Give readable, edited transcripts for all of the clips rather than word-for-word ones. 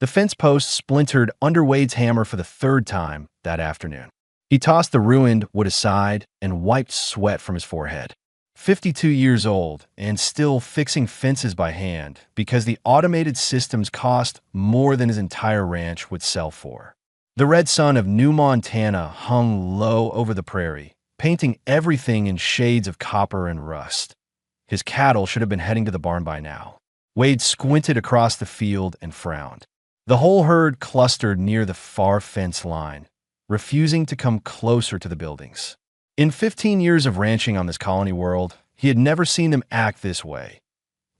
The fence post splintered under Wade's hammer for the third time that afternoon. He tossed the ruined wood aside and wiped sweat from his forehead. 52 years old and still fixing fences by hand because the automated systems cost more than his entire ranch would sell for. The red sun of New Montana hung low over the prairie, painting everything in shades of copper and rust. His cattle should have been heading to the barn by now. Wade squinted across the field and frowned. The whole herd clustered near the far fence line, refusing to come closer to the buildings. In 15 years of ranching on this colony world, he had never seen them act this way.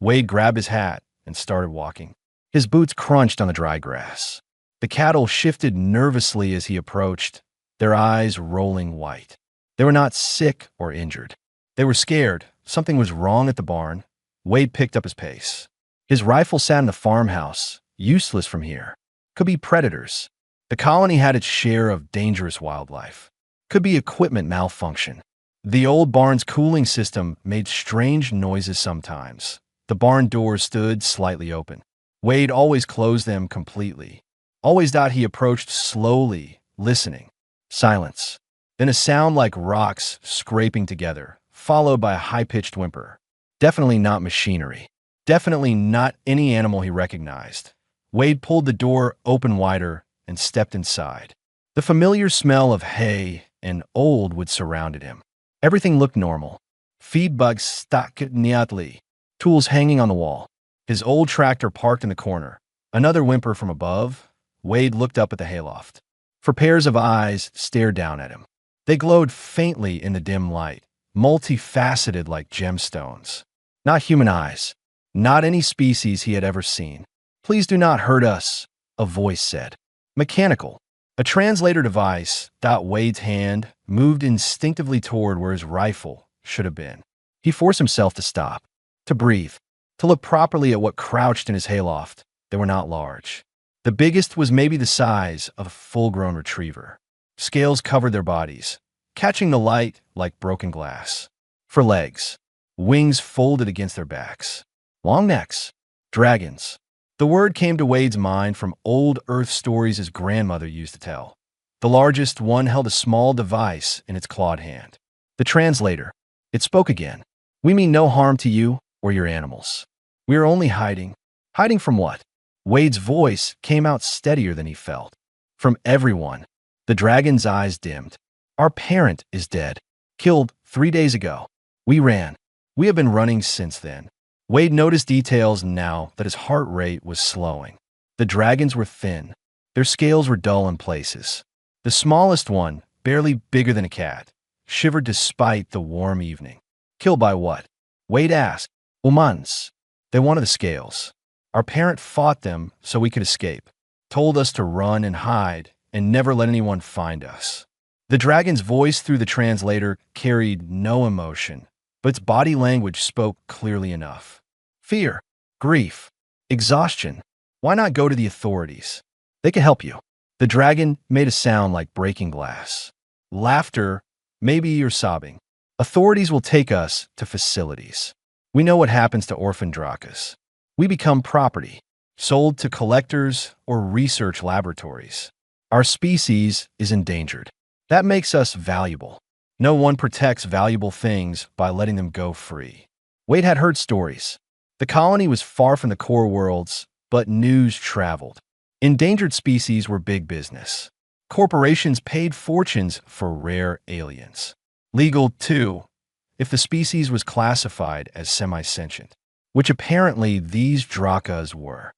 Wade grabbed his hat and started walking. His boots crunched on the dry grass. The cattle shifted nervously as he approached, their eyes rolling white. They were not sick or injured. They were scared. Something was wrong at the barn. Wade picked up his pace. His rifle sat in the farmhouse, useless from here. Could be predators. The colony had its share of dangerous wildlife. Could be equipment malfunction. The old barn's cooling system made strange noises sometimes. The barn doors stood slightly open. Wade always closed them completely. Always thought he approached slowly, listening. Silence. Then a sound like rocks scraping together, followed by a high-pitched whimper. Definitely not machinery. Definitely not any animal he recognized. Wade pulled the door open wider and stepped inside. The familiar smell of hay and old wood surrounded him. Everything looked normal. Feed bugs stuck neatly, tools hanging on the wall. His old tractor parked in the corner. Another whimper from above. Wade looked up at the hayloft. For pairs of eyes stared down at him. They glowed faintly in the dim light, multifaceted like gemstones. Not human eyes. Not any species he had ever seen. Please do not hurt us, a voice said. Mechanical. A translator device. Wade's hand moved instinctively toward where his rifle should have been. He forced himself to stop, to breathe, to look properly at what crouched in his hayloft. They were not large. The biggest was maybe the size of a full-grown retriever. Scales covered their bodies, catching the light like broken glass. For legs, wings folded against their backs. Long necks. Dragons. The word came to Wade's mind from old Earth stories his grandmother used to tell. The largest one held a small device in its clawed hand. The translator. It spoke again. We mean no harm to you or your animals. We are only hiding. Hiding from what? Wade's voice came out steadier than he felt. From everyone. The dragon's eyes dimmed. Our parent is dead. Killed 3 days ago. We ran. We have been running since then. Wade noticed details now that his heart rate was slowing. The dragons were thin. Their scales were dull in places. The smallest one, barely bigger than a cat, shivered despite the warm evening. Killed by what? Wade asked. Humans. They wanted the scales. Our parent fought them so we could escape. Told us to run and hide and never let anyone find us. The dragon's voice through the translator carried no emotion, but its body language spoke clearly enough. Fear, grief, exhaustion. Why not go to the authorities? They can help you. The dragon made a sound like breaking glass. Laughter, maybe you're sobbing. Authorities will take us to facilities. We know what happens to orphan drakas. We become property, sold to collectors or research laboratories. Our species is endangered. That makes us valuable. No one protects valuable things by letting them go free. Wade had heard stories. The colony was far from the core worlds, but news traveled. Endangered species were big business. Corporations paid fortunes for rare aliens. Legal, too, if the species was classified as semi-sentient, which apparently these drakas were.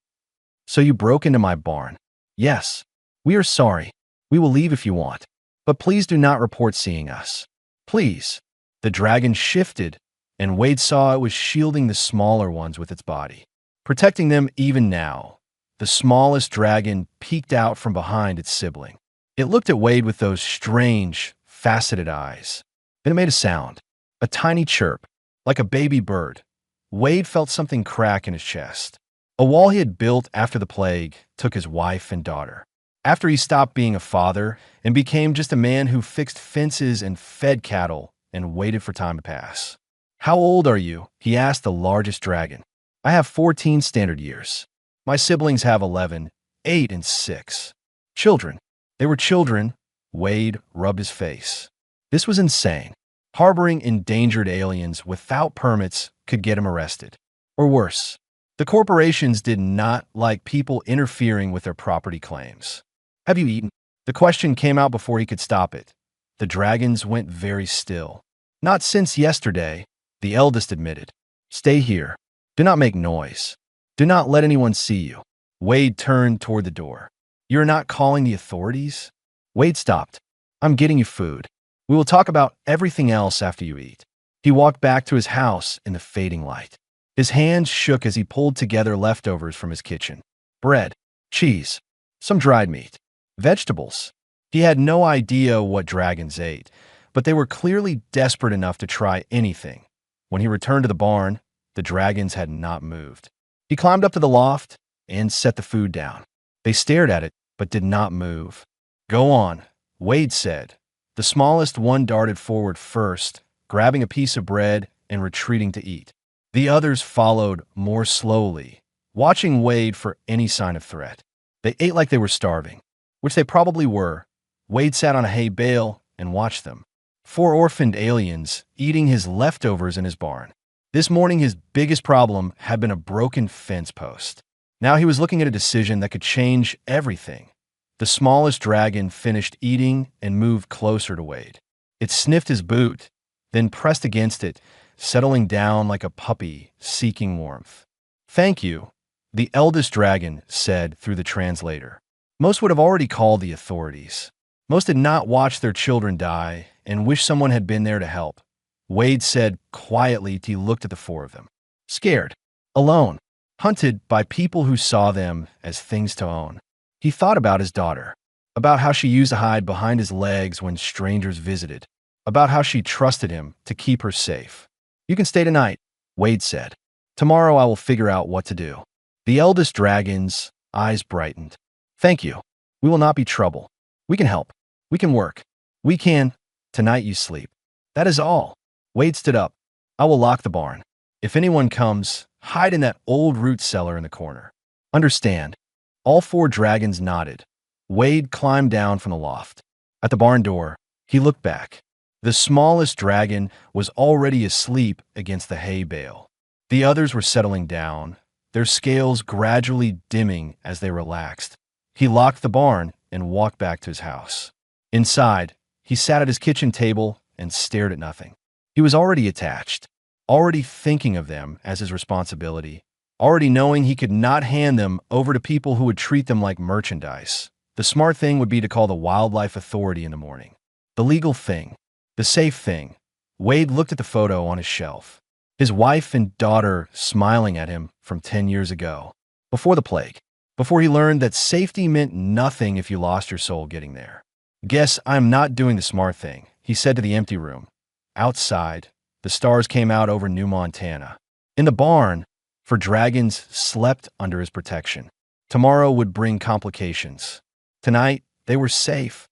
So you broke into my barn. Yes, we are sorry. We will leave if you want. But please do not report seeing us. Please. The dragon shifted, and Wade saw it was shielding the smaller ones with its body, protecting them even now. The smallest dragon peeked out from behind its sibling. It looked at Wade with those strange, faceted eyes. Then it made a sound, a tiny chirp, like a baby bird. Wade felt something crack in his chest. A wall he had built after the plague took his wife and daughter. After he stopped being a father and became just a man who fixed fences and fed cattle and waited for time to pass. How old are you? He asked the largest dragon. I have 14 standard years. My siblings have 11, 8 and 6. Children. They were children. Wade rubbed his face. This was insane. Harboring endangered aliens without permits could get him arrested. Or worse, the corporations did not like people interfering with their property claims. Have you eaten? The question came out before he could stop it. The dragons went very still. Not since yesterday, the eldest admitted. Stay here. Do not make noise. Do not let anyone see you. Wade turned toward the door. You're not calling the authorities? Wade stopped. I'm getting you food. We will talk about everything else after you eat. He walked back to his house in the fading light. His hands shook as he pulled together leftovers from his kitchen. Bread, cheese, some dried meat, vegetables. He had no idea what dragons ate, but they were clearly desperate enough to try anything. When he returned to the barn, the dragons had not moved. He climbed up to the loft and set the food down. They stared at it, but did not move. Go on, Wade said. The smallest one darted forward first, grabbing a piece of bread and retreating to eat. The others followed more slowly, watching Wade for any sign of threat. They ate like they were starving, which they probably were. Wade sat on a hay bale and watched them. 4 orphaned aliens eating his leftovers in his barn. This morning, his biggest problem had been a broken fence post. Now he was looking at a decision that could change everything. The smallest dragon finished eating and moved closer to Wade. It sniffed his boot, then pressed against it, settling down like a puppy seeking warmth. Thank you, the eldest dragon said through the translator. Most would have already called the authorities. Most had not watched their children die and wished someone had been there to help. Wade said quietly as he looked at the 4 of them. Scared, alone, hunted by people who saw them as things to own. He thought about his daughter, about how she used to hide behind his legs when strangers visited, about how she trusted him to keep her safe. You can stay tonight, Wade said. Tomorrow I will figure out what to do. The eldest dragon's eyes brightened. Thank you. We will not be trouble. We can help. We can work. We can. Tonight you sleep. That is all. Wade stood up. I will lock the barn. If anyone comes, hide in that old root cellar in the corner. Understand. All 4 dragons nodded. Wade climbed down from the loft. At the barn door, he looked back. The smallest dragon was already asleep against the hay bale. The others were settling down, their scales gradually dimming as they relaxed. He locked the barn and walked back to his house. Inside, he sat at his kitchen table and stared at nothing. He was already attached, already thinking of them as his responsibility, already knowing he could not hand them over to people who would treat them like merchandise. The smart thing would be to call the Wildlife Authority in the morning. The legal thing. The safe thing. Wade looked at the photo on his shelf. His wife and daughter smiling at him from 10 years ago. Before the plague. Before he learned that safety meant nothing if you lost your soul getting there. Guess I'm not doing the smart thing, he said to the empty room. Outside, the stars came out over New Montana. In the barn, for dragons slept under his protection. Tomorrow would bring complications. Tonight, they were safe.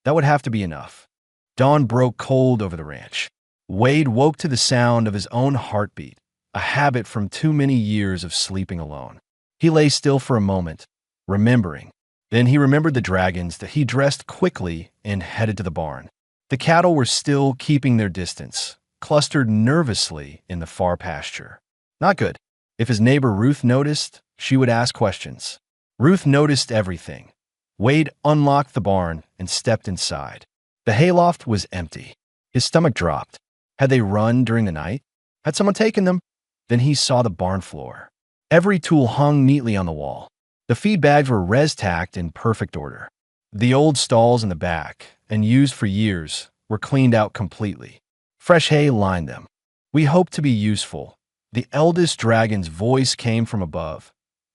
That would have to be enough. Dawn broke cold over the ranch. Wade woke to the sound of his own heartbeat, a habit from too many years of sleeping alone. He lay still for a moment, remembering. Then he remembered the dragons that he dressed quickly and headed to the barn. The cattle were still keeping their distance, clustered nervously in the far pasture. Not good. If his neighbor Ruth noticed, she would ask questions. Ruth noticed everything. Wade unlocked the barn and stepped inside. The hayloft was empty. His stomach dropped. Had they run during the night? Had someone taken them? Then he saw the barn floor. Every tool hung neatly on the wall. The feed bags were res-tacked in perfect order. The old stalls in the back, and used for years, were cleaned out completely. Fresh hay lined them. We hope to be useful. The eldest dragon's voice came from above.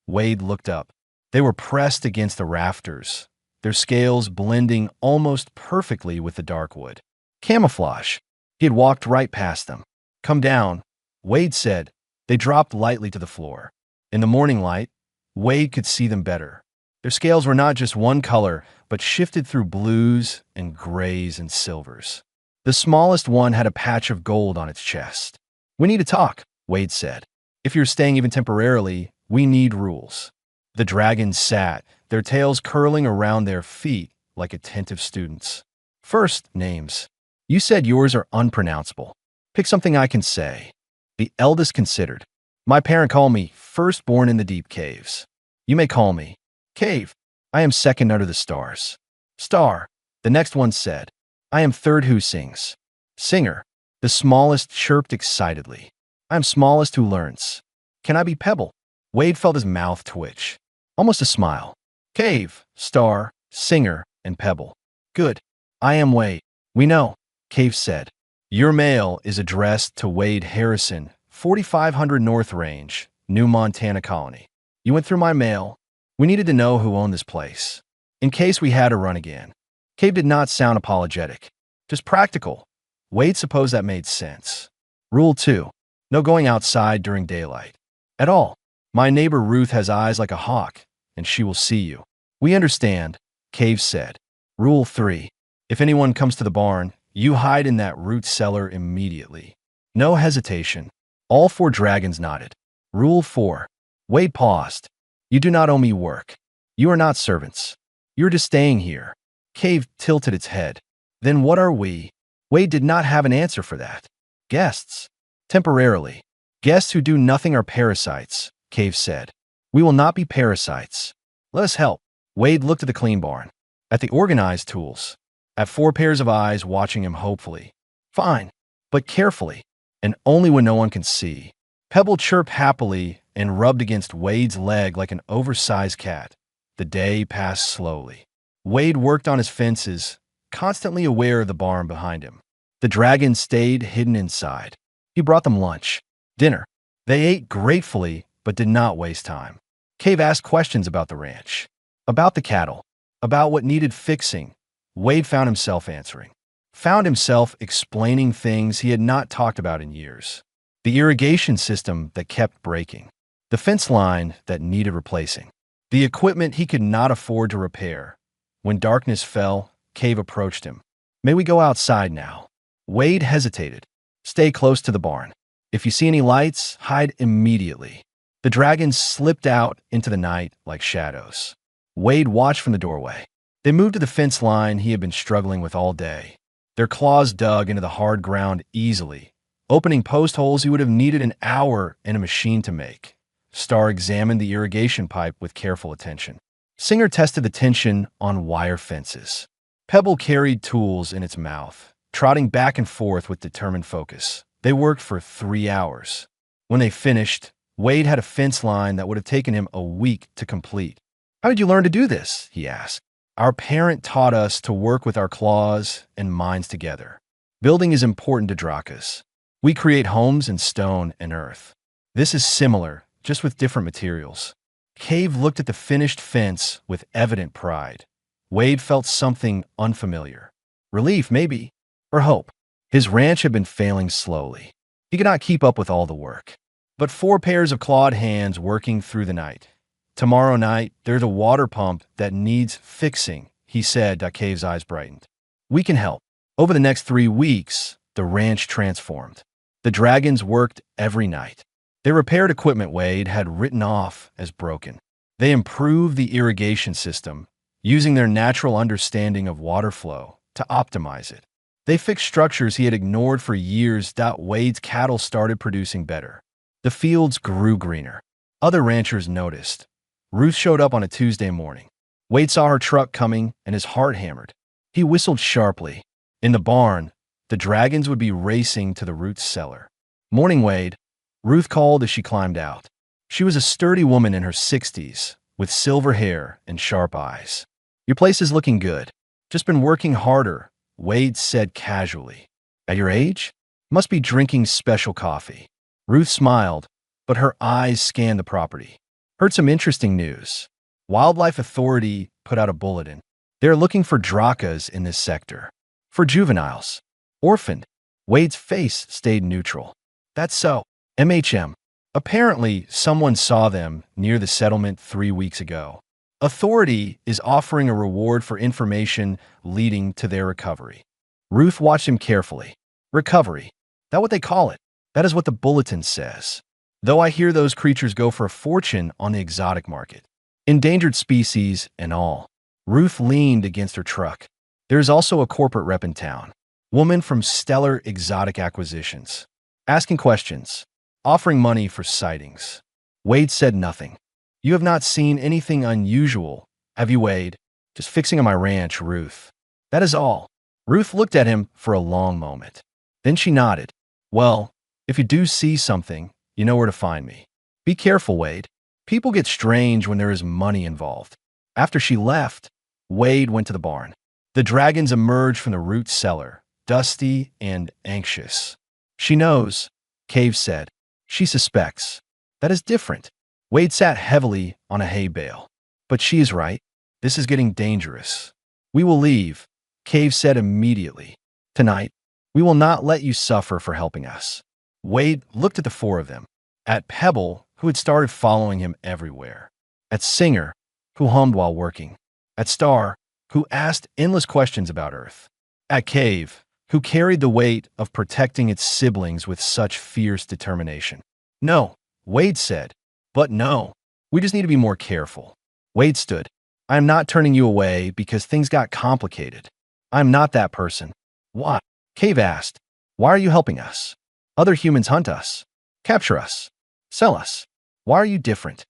Wade looked up. They were pressed against the rafters, their scales blending almost perfectly with the dark wood. Camouflage. He had walked right past them. Come down, Wade said. They dropped lightly to the floor. In the morning light, Wade could see them better. Their scales were not just one color, but shifted through blues and grays and silvers. The smallest one had a patch of gold on its chest. We need to talk, Wade said. If you're staying even temporarily, we need rules. The dragons sat, their tails curling around their feet like attentive students. First, names. You said yours are unpronounceable. Pick something I can say. The eldest considered. My parent called me firstborn in the deep caves. You may call me Cave. I am second under the stars. Star. The next one said. I am third who sings. Singer. The smallest chirped excitedly. I am smallest who learns. Can I be Pebble? Wade felt his mouth twitch. Almost a smile. Cave, Star, Singer, and Pebble. Good. I am Wade. We know, Cave said. Your mail is addressed to Wade Harrison, 4500 North Range, New Montana Colony. You went through my mail. We needed to know who owned this place, in case we had to run again. Cave did not sound apologetic, just practical. Wade supposed that made sense. Rule 2. No going outside during daylight. At all. My neighbor Ruth has eyes like a hawk, and she will see you. We understand, Cave said. Rule 3. If anyone comes to the barn, you hide in that root cellar immediately. No hesitation. All 4 dragons nodded. Rule 4. Wade paused. You do not owe me work. You are not servants. You are just staying here. Cave tilted its head. Then what are we? Wade did not have an answer for that. Guests. Temporarily. Guests who do nothing are parasites, Cave said. We will not be parasites. Let us help. Wade looked at the clean barn, at the organized tools, at 4 pairs of eyes watching him hopefully. Fine, but carefully, and only when no one can see. Pebble chirped happily and rubbed against Wade's leg like an oversized cat. The day passed slowly. Wade worked on his fences, constantly aware of the barn behind him. The dragons stayed hidden inside. He brought them lunch, dinner. They ate gratefully, but did not waste time. Cave asked questions about the ranch, about the cattle, about what needed fixing. Wade found himself answering, found himself explaining things he had not talked about in years. The irrigation system that kept breaking, the fence line that needed replacing, the equipment he could not afford to repair. When darkness fell, Cave approached him. May we go outside now? Wade hesitated. Stay close to the barn. If you see any lights, hide immediately. The dragons slipped out into the night like shadows. Wade watched from the doorway. They moved to the fence line he had been struggling with all day. Their claws dug into the hard ground easily, opening post holes he would have needed an hour and a machine to make. Star examined the irrigation pipe with careful attention. Singer tested the tension on wire fences. Pebble carried tools in its mouth, trotting back and forth with determined focus. They worked for 3 hours. When they finished, Wade had a fence line that would have taken him a week to complete. How did you learn to do this? He asked. Our parent taught us to work with our claws and minds together. Building is important to Drakas. We create homes in stone and earth. This is similar, just with different materials. Cave looked at the finished fence with evident pride. Wade felt something unfamiliar. Relief, maybe, or hope. His ranch had been failing slowly. He could not keep up with all the work. But 4 pairs of clawed hands working through the night. Tomorrow night, there's a water pump that needs fixing, he said. Cave's eyes brightened. We can help. Over the next 3 weeks, the ranch transformed. The dragons worked every night. They repaired equipment Wade had written off as broken. They improved the irrigation system, using their natural understanding of water flow to optimize it. They fixed structures he had ignored for years. Wade's cattle started producing better. The fields grew greener. Other ranchers noticed. Ruth showed up on a Tuesday morning. Wade saw her truck coming, and his heart hammered. He whistled sharply. In the barn, the dragons would be racing to the root cellar. Morning, Wade, Ruth called as she climbed out. She was a sturdy woman in her 60s, with silver hair and sharp eyes. Your place is looking good. Just been working harder, Wade said casually. At your age? Must be drinking special coffee. Ruth smiled, but her eyes scanned the property. Heard some interesting news. Wildlife Authority put out a bulletin. They're looking for Drakas in this sector. For juveniles. Orphaned. Wade's face stayed neutral. That's so. MHM. Apparently, someone saw them near the settlement 3 weeks ago. Authority is offering a reward for information leading to their recovery. Ruth watched him carefully. Recovery. That what they call it? That is what the bulletin says. Though I hear those creatures go for a fortune on the exotic market. Endangered species and all. Ruth leaned against her truck. There is also a corporate rep in town. Woman from Stellar Exotic Acquisitions. Asking questions. Offering money for sightings. Wade said nothing. You have not seen anything unusual, have you, Wade? Just fixing on my ranch, Ruth. That is all. Ruth looked at him for a long moment. Then she nodded. Well, if you do see something, you know where to find me. Be careful, Wade. People get strange when there is money involved. After she left, Wade went to the barn. The dragons emerged from the root cellar, dusty and anxious. She knows, Cave said. She suspects. That is different. Wade sat heavily on a hay bale. But she is right. This is getting dangerous. We will leave, Cave said immediately. Tonight, we will not let you suffer for helping us. Wade looked at the four of them. At Pebble, who had started following him everywhere. At Singer, who hummed while working. At Star, who asked endless questions about Earth. At Cave, who carried the weight of protecting its siblings with such fierce determination. No, Wade said. But no, we just need to be more careful. Wade stood. I am not turning you away because things got complicated. I am not that person. Why? Cave asked. Why are you helping us? Other humans hunt us, capture us, sell us. Why are you different?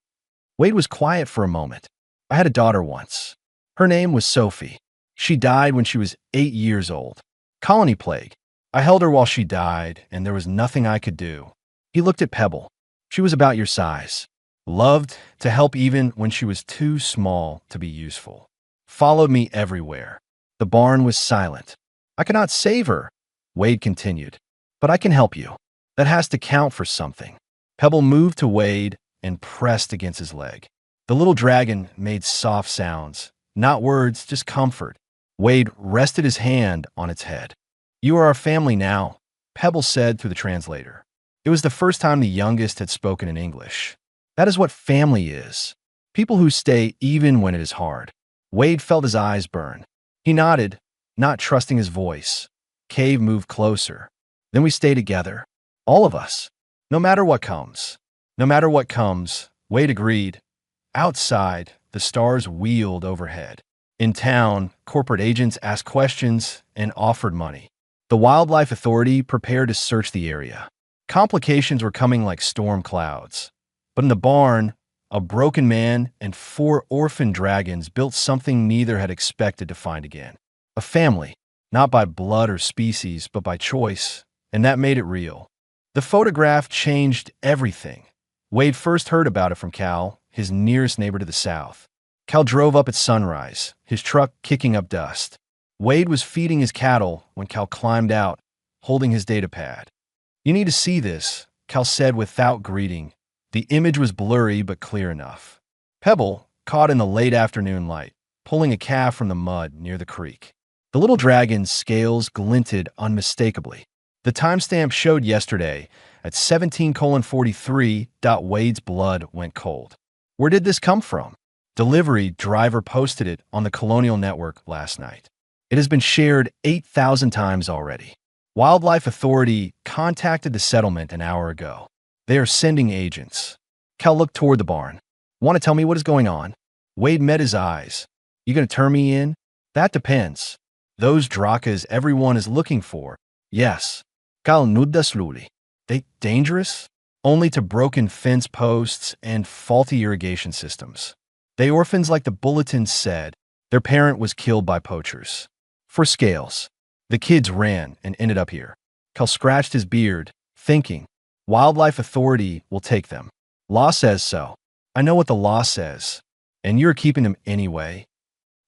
Wade was quiet for a moment. I had a daughter once. Her name was Sophie. She died when she was 8 years old. Colony plague. I held her while she died, and there was nothing I could do. He looked at Pebble. She was about your size. Loved to help even when she was too small to be useful. Followed me everywhere. The barn was silent. I cannot save her, Wade continued. But I can help you. That has to count for something. Pebble moved to Wade and pressed against his leg. The little dragon made soft sounds. Not words, just comfort. Wade rested his hand on its head. You are our family now, Pebble said through the translator. It was the first time the youngest had spoken in English. That is what family is. People who stay even when it is hard. Wade felt his eyes burn. He nodded, not trusting his voice. Cave moved closer. Then we stay together. All of us. No matter what comes. No matter what comes, Wade agreed. Outside, the stars wheeled overhead. In town, corporate agents asked questions and offered money. The Wildlife Authority prepared to search the area. Complications were coming like storm clouds. But in the barn, a broken man and 4 orphan dragons built something neither had expected to find again. A family, not by blood or species, but by choice, and that made it real. The photograph changed everything. Wade first heard about it from Cal, his nearest neighbor to the south. Cal drove up at sunrise, his truck kicking up dust. Wade was feeding his cattle when Cal climbed out, holding his data pad. You need to see this, Cal said without greeting. The image was blurry but clear enough. Pebble, caught in the late afternoon light, pulling a calf from the mud near the creek. The little dragon's scales glinted unmistakably. The timestamp showed yesterday at 17:43. Wade's blood went cold. Where did this come from? Delivery driver posted it on the Colonial Network last night. It has been shared 8,000 times already. Wildlife Authority contacted the settlement an hour ago. They are sending agents. Cal looked toward the barn. Want to tell me what is going on? Wade met his eyes. You gonna turn me in? That depends. Those drakas everyone is looking for. Yes. Cal nudda slowly. They dangerous? Only to broken fence posts and faulty irrigation systems. They orphans like the bulletin said. Their parent was killed by poachers. For scales. The kids ran and ended up here. Cal scratched his beard, thinking. Wildlife Authority will take them. Law says so. I know what the law says. And you're keeping them anyway.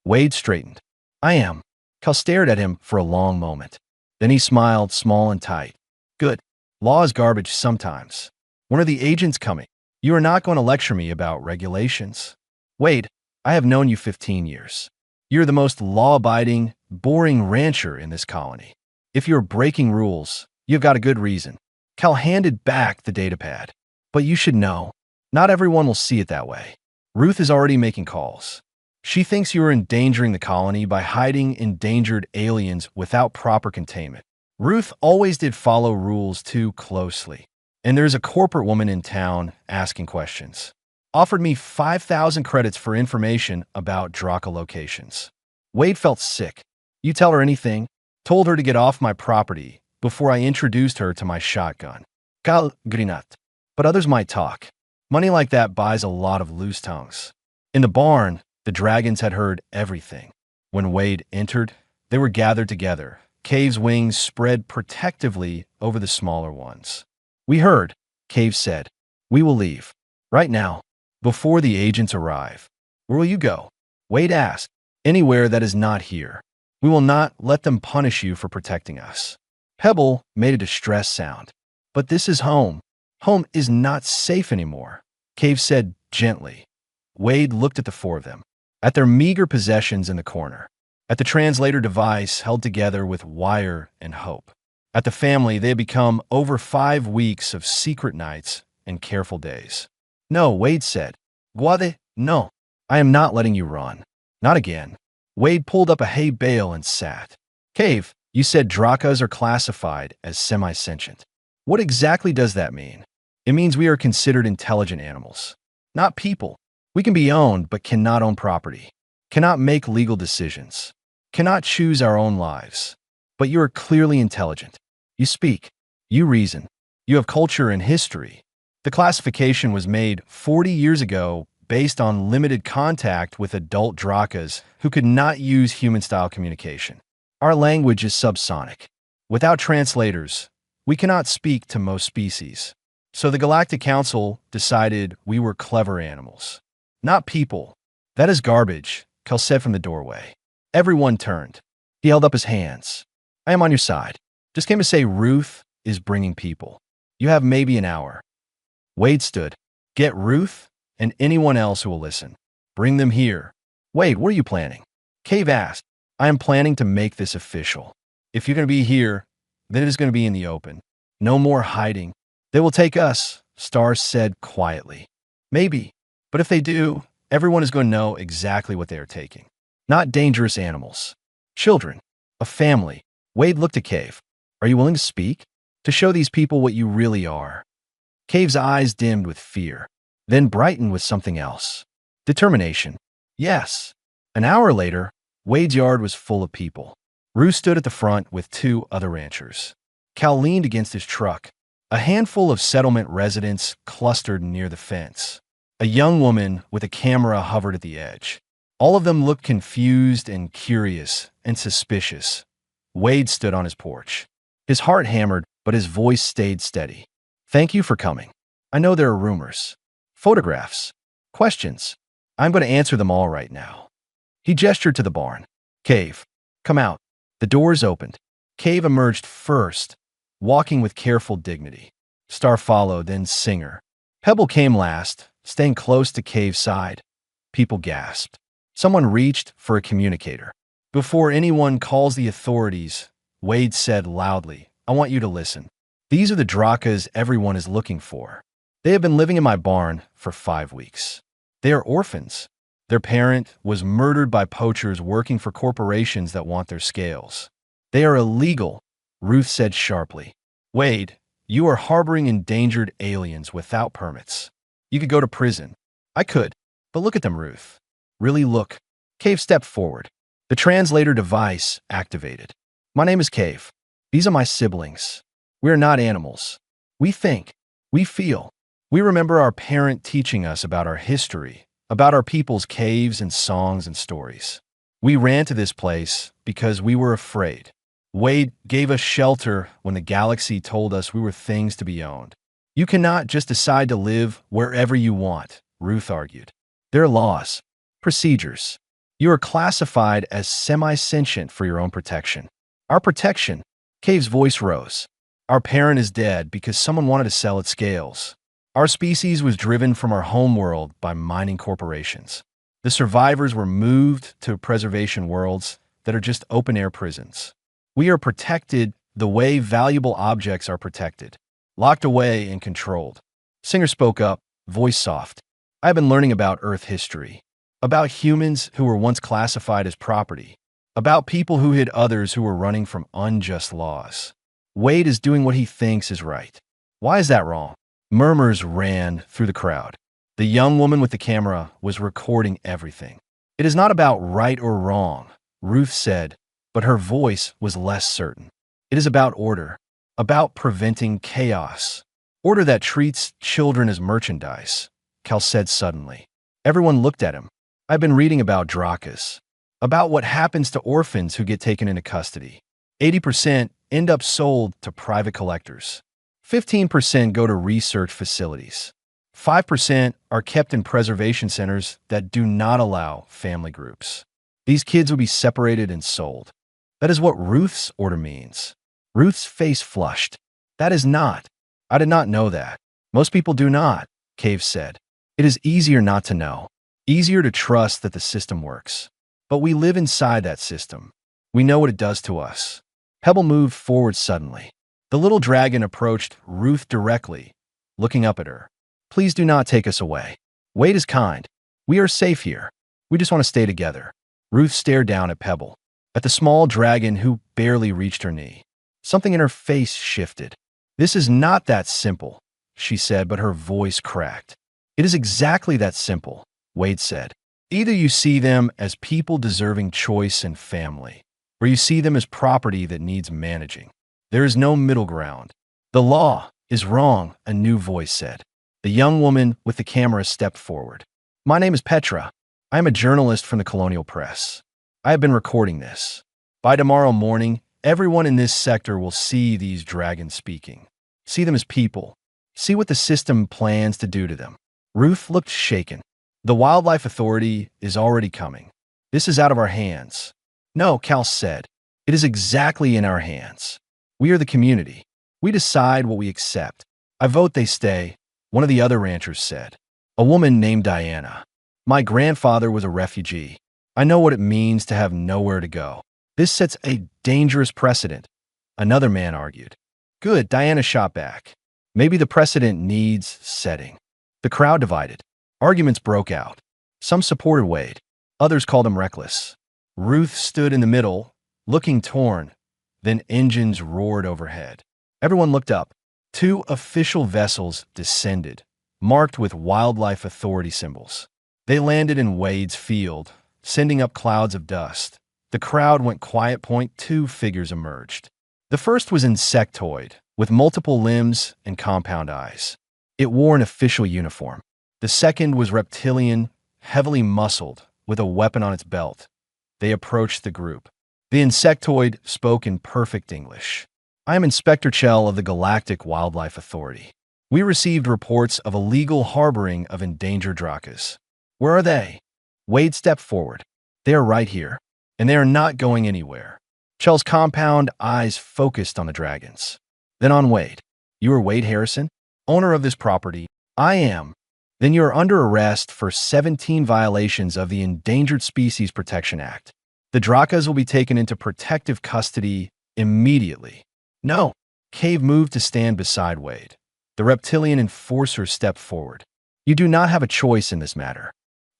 Wade straightened. I am. Cal stared at him for a long moment. Then he smiled, small and tight. Good. Law is garbage sometimes. When are the agents coming? You are not going to lecture me about regulations. Wade, I have known you 15 years. You're the most law-abiding, boring rancher in this colony. If you're breaking rules, you've got a good reason. Cal handed back the datapad. But you should know, not everyone will see it that way. Ruth is already making calls. She thinks you are endangering the colony by hiding endangered aliens without proper containment. Ruth always did follow rules too closely. And there's a corporate woman in town asking questions. offered me 5,000 credits for information about Draka locations. Wade felt sick. You tell her anything? Told her to get off my property before I introduced her to my shotgun. Kal Grinat. But others might talk. Money like that buys a lot of loose tongues. In the barn, the dragons had heard everything. When Wade entered, they were gathered together, Cave's wings spread protectively over the smaller ones. We heard, Cave said. We will leave. Right now, before the agents arrive. Where will you go? Wade asked. Anywhere that is not here. We will not let them punish you for protecting us. Pebble made a distressed sound. But this is home. Home is not safe anymore, Cave said gently. Wade looked at the four of them, at their meager possessions in the corner, at the translator device held together with wire and hope. At the family, they had become over 5 weeks of secret nights and careful days. No, Wade said. Guade, no. I am not letting you run. Not again. Wade pulled up a hay bale and sat. Cave, you said Drakas are classified as semi-sentient. What exactly does that mean? It means we are considered intelligent animals. Not people. We can be owned but cannot own property. Cannot make legal decisions. Cannot choose our own lives. But you are clearly intelligent. You speak. You reason. You have culture and history. The classification was made 40 years ago based on limited contact with adult Drakas who could not use human-style communication. Our language is subsonic. Without translators, we cannot speak to most species. So the Galactic Council decided we were clever animals. Not people. That is garbage, Kel said from the doorway. Everyone turned. He held up his hands. I am on your side. Just came to say Ruth is bringing people. You have maybe an hour. Wade stood. Get Ruth and anyone else who will listen. Bring them here. Wade, what are you planning? Cave asked. I am planning to make this official. If you're going to be here, then it is going to be in the open. No more hiding. They will take us, Stars said quietly. Maybe. But if they do, everyone is going to know exactly what they are taking. Not dangerous animals. Children. A family. Wade looked at Cave. Are you willing to speak? To show these people what you really are? Cave's eyes dimmed with fear, then brightened with something else. Determination. Yes. An hour later, Wade's yard was full of people. Rue stood at the front with 2 other ranchers. Cal leaned against his truck. A handful of settlement residents clustered near the fence. A young woman with a camera hovered at the edge. All of them looked confused and curious and suspicious. Wade stood on his porch. His heart hammered, but his voice stayed steady. Thank you for coming. I know there are rumors. Photographs. Questions. I'm going to answer them all right now. He gestured to the barn. Cave, come out. The doors opened. Cave emerged first, walking with careful dignity. Star followed, then Singer. Pebble came last, staying close to Cave's side. People gasped. Someone reached for a communicator. Before anyone calls the authorities, Wade said loudly, I want you to listen. These are the Drakas everyone is looking for. They have been living in my barn for 5 weeks. They are orphans. Their parent was murdered by poachers working for corporations that want their scales. They are illegal, Ruth said sharply. Wade, you are harboring endangered aliens without permits. You could go to prison. I could. But look at them, Ruth. Really look. Cave stepped forward. The translator device activated. My name is Cave. These are my siblings. We are not animals. We think. We feel. We remember our parent teaching us about our history, about our people's caves and songs and stories. We ran to this place because we were afraid. Wade gave us shelter when the galaxy told us we were things to be owned. You cannot just decide to live wherever you want, Ruth argued. There are laws, procedures. You are classified as semi-sentient for your own protection. Our protection, Cave's voice rose. Our parent is dead because someone wanted to sell its scales. Our species was driven from our homeworld by mining corporations. The survivors were moved to preservation worlds that are just open-air prisons. We are protected the way valuable objects are protected, locked away and controlled. Singer spoke up, voice soft. I have been learning about Earth history, about humans who were once classified as property, about people who hid others who were running from unjust laws. Wade is doing what he thinks is right. Why is that wrong? Murmurs ran through the crowd. The young woman with the camera was recording everything. "It is not about right or wrong," Ruth said, but her voice was less certain. "It is about order, about preventing chaos. Order that treats children as merchandise," Cal said suddenly. Everyone looked at him. "I've been reading about Drakas, about what happens to orphans who get taken into custody. 80% end up sold to private collectors. 15% go to research facilities. 5% are kept in preservation centers that do not allow family groups. These kids will be separated and sold. That is what Ruth's order means." Ruth's face flushed. "That is not. I did not know that. Most people do not," Cave said. "It is easier not to know, easier to trust that the system works. But we live inside that system. We know what it does to us." Pebble moved forward suddenly. The little dragon approached Ruth directly, looking up at her. "Please do not take us away. Wade is kind. We are safe here. We just want to stay together." Ruth stared down at Pebble, at the small dragon who barely reached her knee. Something in her face shifted. "This is not that simple," she said, but her voice cracked. "It is exactly that simple," Wade said. "Either you see them as people deserving choice and family, or you see them as property that needs managing. There is no middle ground." "The law is wrong," a new voice said. The young woman with the camera stepped forward. "My name is Petra. I am a journalist from the Colonial Press. I have been recording this. By tomorrow morning, everyone in this sector will see these dragons speaking. See them as people. See what the system plans to do to them." Ruth looked shaken. "The Wildlife Authority is already coming. This is out of our hands." "No," Cal said. "It is exactly in our hands. We are the community. We decide what we accept. I vote they stay," one of the other ranchers said. A woman named Diana. "My grandfather was a refugee. I know what it means to have nowhere to go. This sets a dangerous precedent," another man argued. "Good," Diana shot back. "Maybe the precedent needs setting." The crowd divided. Arguments broke out. Some supported Wade. Others called him reckless. Ruth stood in the middle, looking torn. Then engines roared overhead. Everyone looked up. 2 official vessels descended, marked with Wildlife Authority symbols. They landed in Wade's field, sending up clouds of dust. The crowd went quiet. 2 figures emerged. The first was insectoid, with multiple limbs and compound eyes. It wore an official uniform. The second was reptilian, heavily muscled, with a weapon on its belt. They approached the group. The insectoid spoke in perfect English. "I am Inspector Chell of the Galactic Wildlife Authority. We received reports of illegal harboring of endangered drakas." "Where are they?" Wade stepped forward. "They are right here, and they are not going anywhere." Chell's compound eyes focused on the dragons. Then on Wade. "You are Wade Harrison, owner of this property?" "I am." "Then you are under arrest for 17 violations of the Endangered Species Protection Act. The drakas will be taken into protective custody immediately." "No." Cave moved to stand beside Wade. The reptilian enforcer stepped forward. "You do not have a choice in this matter."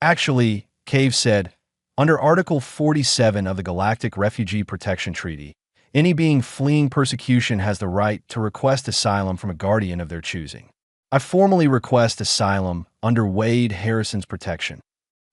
"Actually," Cave said, "under Article 47 of the Galactic Refugee Protection Treaty, any being fleeing persecution has the right to request asylum from a guardian of their choosing. I formally request asylum under Wade Harrison's protection."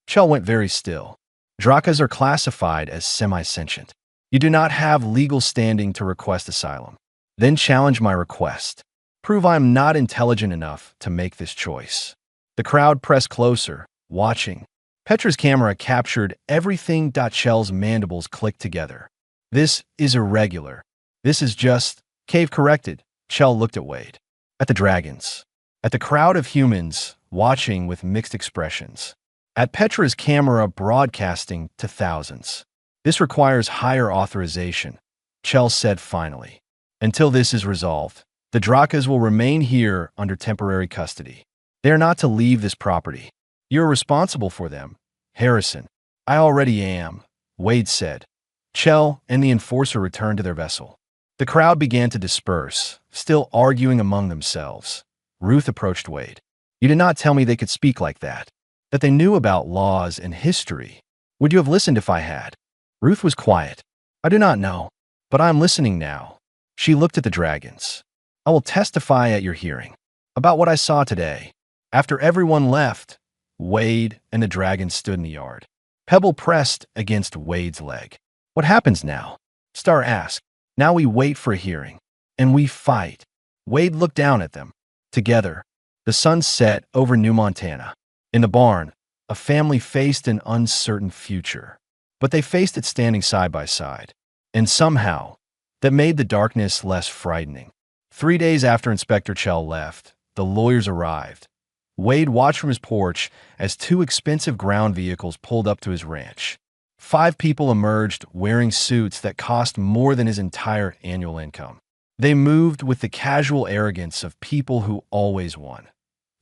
Chell went very still. "Drakas are classified as semi-sentient. You do not have legal standing to request asylum. Then challenge my request. Prove I am not intelligent enough to make this choice." The crowd pressed closer, watching. Petra's camera captured everything. Chell's mandibles clicked together. "This is irregular. This is just," Cave corrected. Chell looked at Wade. At the dragons. At the crowd of humans, watching with mixed expressions. At Petra's camera broadcasting to thousands. "This requires higher authorization," Chell said finally. "Until this is resolved, the drakas will remain here under temporary custody. They are not to leave this property. You are responsible for them, Harrison." "I already am," Wade said. Chell and the enforcer returned to their vessel. The crowd began to disperse, still arguing among themselves. Ruth approached Wade. "You did not tell me they could speak like that, that they knew about laws and history. Would you have listened if I had?" Ruth was quiet. "I do not know, but I am listening now." She looked at the dragons. "I will testify at your hearing about what I saw today. After everyone left, Wade and the dragon stood in the yard. Pebble pressed against Wade's leg. "What happens now?" Star asked. "Now we wait for a hearing. And we fight." Wade looked down at them. Together, the sun set over New Montana. In the barn, a family faced an uncertain future. But they faced it standing side by side. And somehow, that made the darkness less frightening. 3 days after Inspector Chell left, the lawyers arrived. Wade watched from his porch as 2 expensive ground vehicles pulled up to his ranch. 5 people emerged wearing suits that cost more than his entire annual income. They moved with the casual arrogance of people who always won.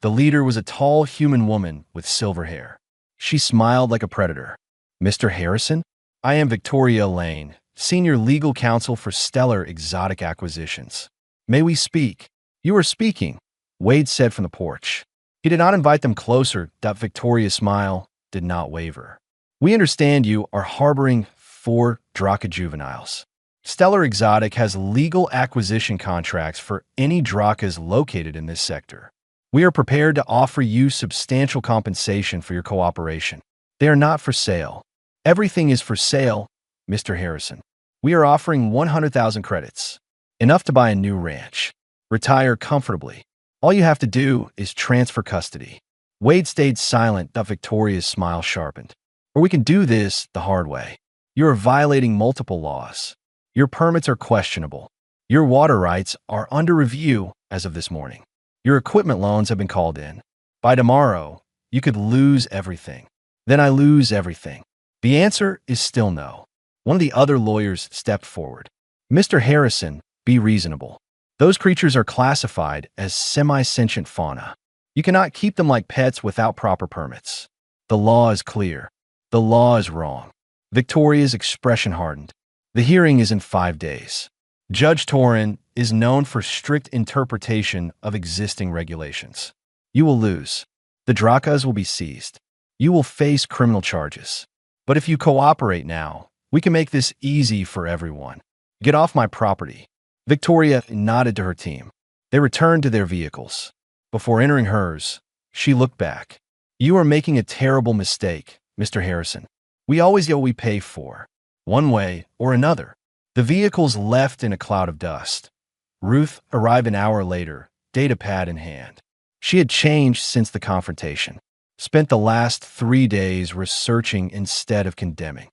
The leader was a tall human woman with silver hair. She smiled like a predator. "Mr. Harrison? I am Victoria Lane, Senior Legal Counsel for Stellar Exotic Acquisitions. May we speak?" "You are speaking," Wade said from the porch. He did not invite them closer. Victoria's smile did not waver. "We understand you are harboring 4 Draka juveniles. Stellar Exotic has legal acquisition contracts for any Drakas located in this sector. We are prepared to offer you substantial compensation for your cooperation. They are not for sale. Everything is for sale, Mr. Harrison. We are offering 100,000 credits, enough to buy a new ranch. Retire comfortably. All you have to do is transfer custody." Wade stayed silent. Victoria's smile sharpened. "Or we can do this the hard way. You are violating multiple laws. Your permits are questionable. Your water rights are under review as of this morning. Your equipment loans have been called in. By tomorrow, you could lose everything. Then I lose everything." The answer is still no. One of the other lawyers stepped forward. "Mr. Harrison, be reasonable. Those creatures are classified as semi-sentient fauna. You cannot keep them like pets without proper permits. The law is clear. The law is wrong." Victoria's expression hardened. "The hearing is in 5 days. Judge Torin is known for strict interpretation of existing regulations. You will lose. The Drakas will be seized. You will face criminal charges. But if you cooperate now, we can make this easy for everyone. Get off my property." Victoria nodded to her team. They returned to their vehicles. Before entering hers, she looked back. "You are making a terrible mistake, Mr. Harrison. We always get what we pay for, one way or another." The vehicles left in a cloud of dust. Ruth arrived an hour later, datapad in hand. She had changed since the confrontation. Spent the last 3 days researching instead of condemning.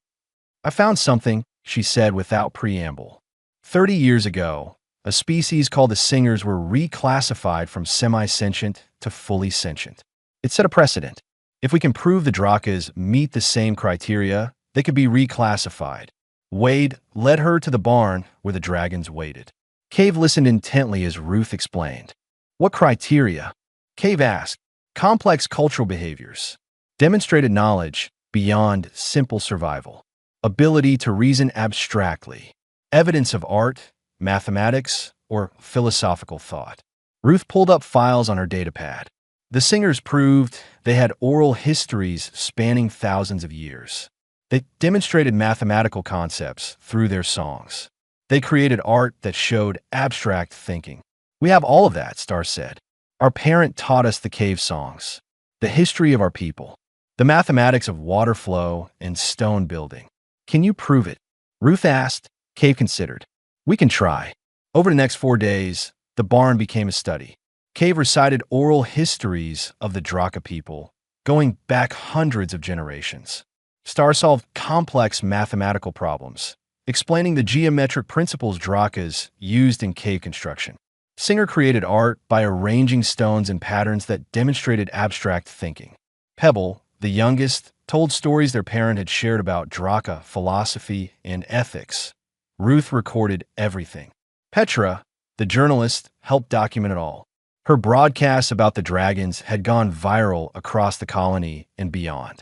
"I found something," she said without preamble. 30 years ago, a species called the Singers were reclassified from semi-sentient to fully sentient. It set a precedent. If we can prove the Drakas meet the same criteria, they could be reclassified. Wade led her to the barn where the dragons waited. Cave listened intently as Ruth explained. "What criteria?" Cave asked. "Complex cultural behaviors. Demonstrated knowledge beyond simple survival. Ability to reason abstractly. Evidence of art, mathematics, or philosophical thought." Ruth pulled up files on her datapad. The Singers proved they had oral histories spanning thousands of years. They demonstrated mathematical concepts through their songs. They created art that showed abstract thinking. "We have all of that," Star said. "Our parent taught us the cave songs, the history of our people, the mathematics of water flow and stone building. Can you prove it?" Ruth asked. Cave considered. "We can try." Over the next 4 days, the barn became a study. Cave recited oral histories of the Draka people, going back hundreds of generations. Star solved complex mathematical problems, explaining the geometric principles Drakas used in cave construction. Singer created art by arranging stones in patterns that demonstrated abstract thinking. Pebble, the youngest, told stories their parent had shared about Draka philosophy and ethics. Ruth recorded everything. Petra, the journalist, helped document it all. Her broadcasts about the dragons had gone viral across the colony and beyond.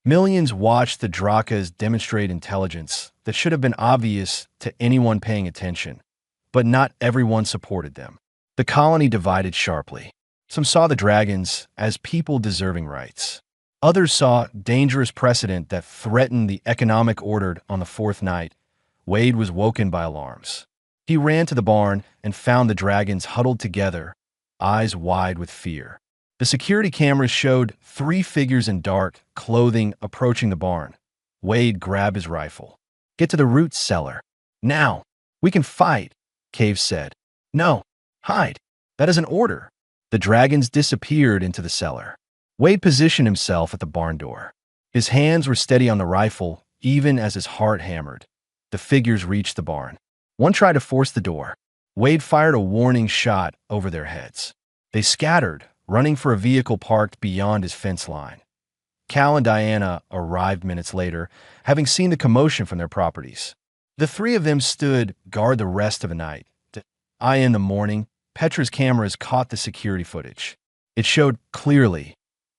Millions watched the Drakas demonstrate intelligence that should have been obvious to anyone paying attention, but not everyone supported them. The colony divided sharply. Some saw the dragons as people deserving rights. Others saw dangerous precedent that threatened the economic order. On the 4th night, Wade was woken by alarms. He ran to the barn and found the dragons huddled together, eyes wide with fear. The security cameras showed 3 figures in dark clothing approaching the barn. Wade grabbed his rifle. "Get to the root cellar. Now! We can fight," Cave said. "No, hide. That is an order." The dragons disappeared into the cellar. Wade positioned himself at the barn door. His hands were steady on the rifle, even as his heart hammered. The figures reached the barn. One tried to force the door. Wade fired a warning shot over their heads. They scattered, running for a vehicle parked beyond his fence line. Cal and Diana arrived minutes later, having seen the commotion from their properties. The 3 of them stood guard the rest of the night. In the morning, Petra's cameras caught the security footage. It showed clearly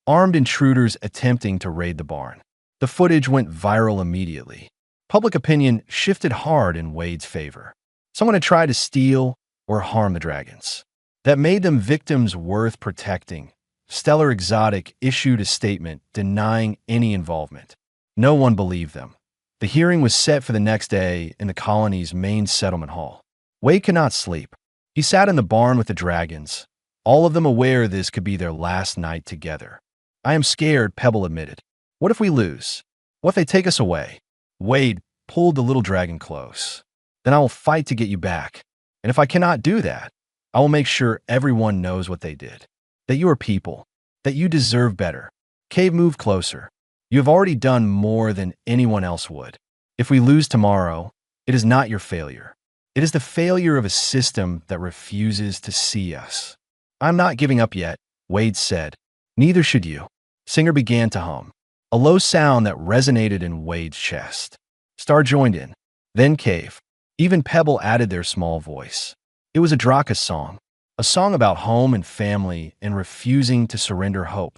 armed intruders attempting to raid the barn. The footage went viral immediately. Public opinion shifted hard in Wade's favor. Someone had tried to steal or harm the dragons. That made them victims worth protecting. Stellar Exotic issued a statement denying any involvement. No one believed them. The hearing was set for the next day in the colony's main settlement hall. Wade could not sleep. He sat in the barn with the dragons, all of them aware this could be their last night together. "I am scared," Pebble admitted. "What if we lose? What if they take us away?" Wade pulled the little dragon close. "Then I will fight to get you back. And if I cannot do that, I will make sure everyone knows what they did. That you are people. That you deserve better." Cave moved closer. "You have already done more than anyone else would. If we lose tomorrow, it is not your failure. It is the failure of a system that refuses to see us." "I'm not giving up yet," Wade said. "Neither should you." Singer began to hum, a low sound that resonated in Wade's chest. Star joined in. Then Cave. Even Pebble added their small voice. It was a Draka song, a song about home and family and refusing to surrender hope.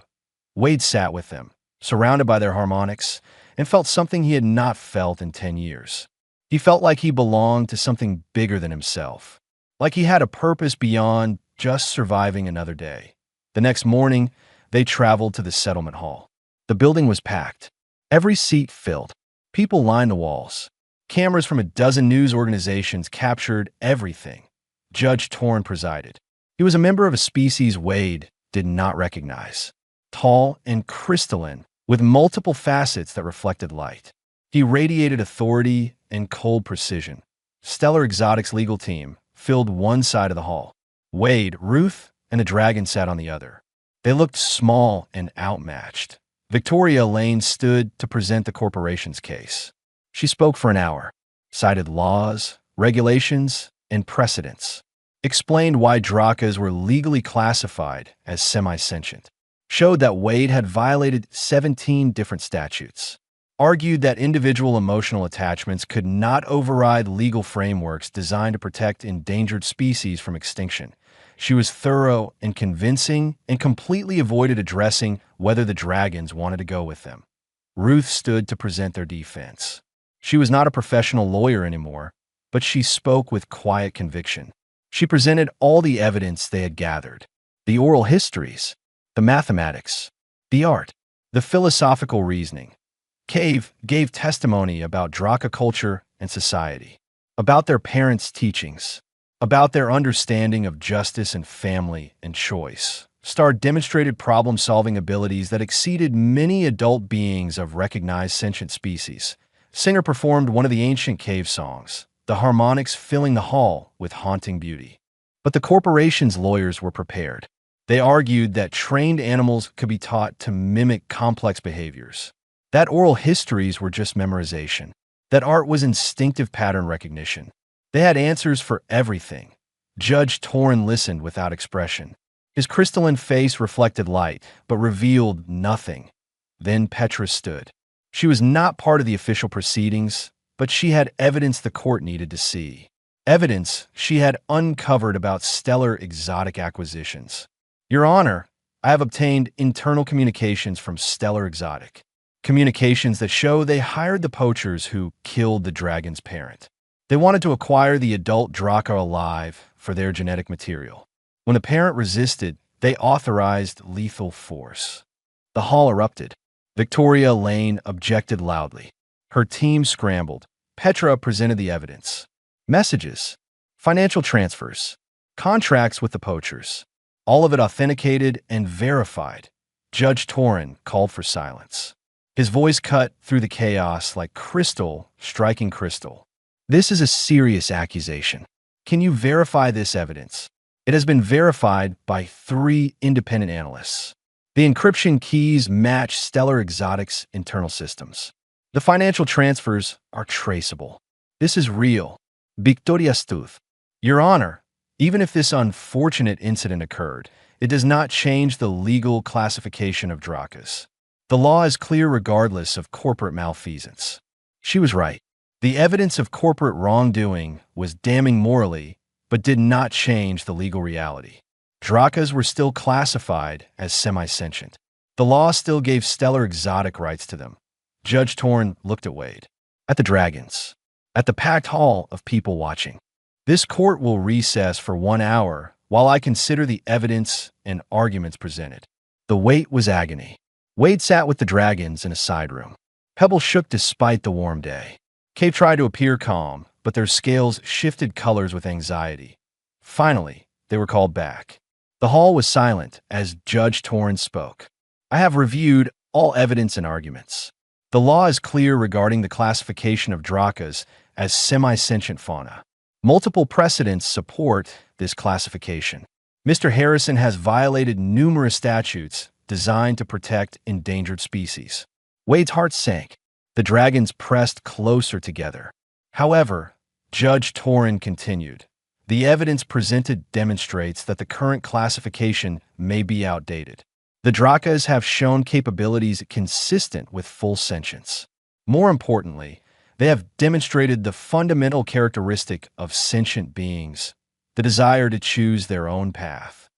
Wade sat with them, surrounded by their harmonics, and felt something he had not felt in 10 years. He felt like he belonged to something bigger than himself, like he had a purpose beyond just surviving another day. The next morning, they traveled to the settlement hall. The building was packed. Every seat filled. People lined the walls. Cameras from a dozen news organizations captured everything. Judge Torn presided. He was a member of a species Wade did not recognize. Tall and crystalline, with multiple facets that reflected light. He radiated authority and cold precision. Stellar Exotic's legal team filled one side of the hall. Wade, Ruth, and the dragon sat on the other. They looked small and outmatched. Victoria Lane stood to present the corporation's case. She spoke for an hour, cited laws, regulations, and precedents, explained why Drakas were legally classified as semi-sentient, showed that Wade had violated 17 different statutes, argued that individual emotional attachments could not override legal frameworks designed to protect endangered species from extinction. She was thorough and convincing and completely avoided addressing whether the dragons wanted to go with them. Ruth stood to present their defense. She was not a professional lawyer anymore, but she spoke with quiet conviction. She presented all the evidence they had gathered, the oral histories, the mathematics, the art, the philosophical reasoning. Cave gave testimony about Draka culture and society, about their parents' teachings, about their understanding of justice and family and choice. Star demonstrated problem-solving abilities that exceeded many adult beings of recognized sentient species. Singer performed one of the ancient cave songs, the harmonics filling the hall with haunting beauty. But the corporation's lawyers were prepared. They argued that trained animals could be taught to mimic complex behaviors, that oral histories were just memorization, that art was instinctive pattern recognition. They had answers for everything. Judge Torn listened without expression. His crystalline face reflected light, but revealed nothing. Then Petra stood. She was not part of the official proceedings, but she had evidence the court needed to see. Evidence she had uncovered about stellar exotic acquisitions. "Your Honor, I have obtained internal communications from Stellar Exotic. Communications that show they hired the poachers who killed the dragon's parent. They wanted to acquire the adult Draka alive for their genetic material. When the parent resisted, they authorized lethal force." The hall erupted. Victoria Lane objected loudly. Her team scrambled. Petra presented the evidence. Messages, financial transfers, contracts with the poachers. all of it authenticated and verified. Judge Torin called for silence. His voice cut through the chaos like crystal striking crystal. This is a serious accusation. Can you verify this evidence? It has been verified by 3 independent analysts. The encryption keys match Stellar Exotic's internal systems. The financial transfers are traceable. This is real. Victoria Stuth. Your Honor, even if this unfortunate incident occurred, it does not change the legal classification of Drakas. The law is clear regardless of corporate malfeasance. She was right. The evidence of corporate wrongdoing was damning morally, but did not change the legal reality. Drakas were still classified as semi-sentient. The law still gave Stellar Exotic rights to them. Judge Torn looked at Wade. At the dragons. At the packed hall of people watching. This court will recess for 1 hour while I consider the evidence and arguments presented. The wait was agony. Wade sat with the dragons in a side room. Pebble shook despite the warm day. Cave tried to appear calm, but their scales shifted colors with anxiety. Finally, they were called back. The hall was silent as Judge Torrance spoke. I have reviewed all evidence and arguments. The law is clear regarding the classification of Drakas as semi-sentient fauna. Multiple precedents support this classification. Mr. Harrison has violated numerous statutes designed to protect endangered species. Wade's heart sank. The dragons pressed closer together. However, Judge Torin continued. The evidence presented demonstrates that the current classification may be outdated. The Drakas have shown capabilities consistent with full sentience. More importantly, they have demonstrated the fundamental characteristic of sentient beings, the desire to choose their own path.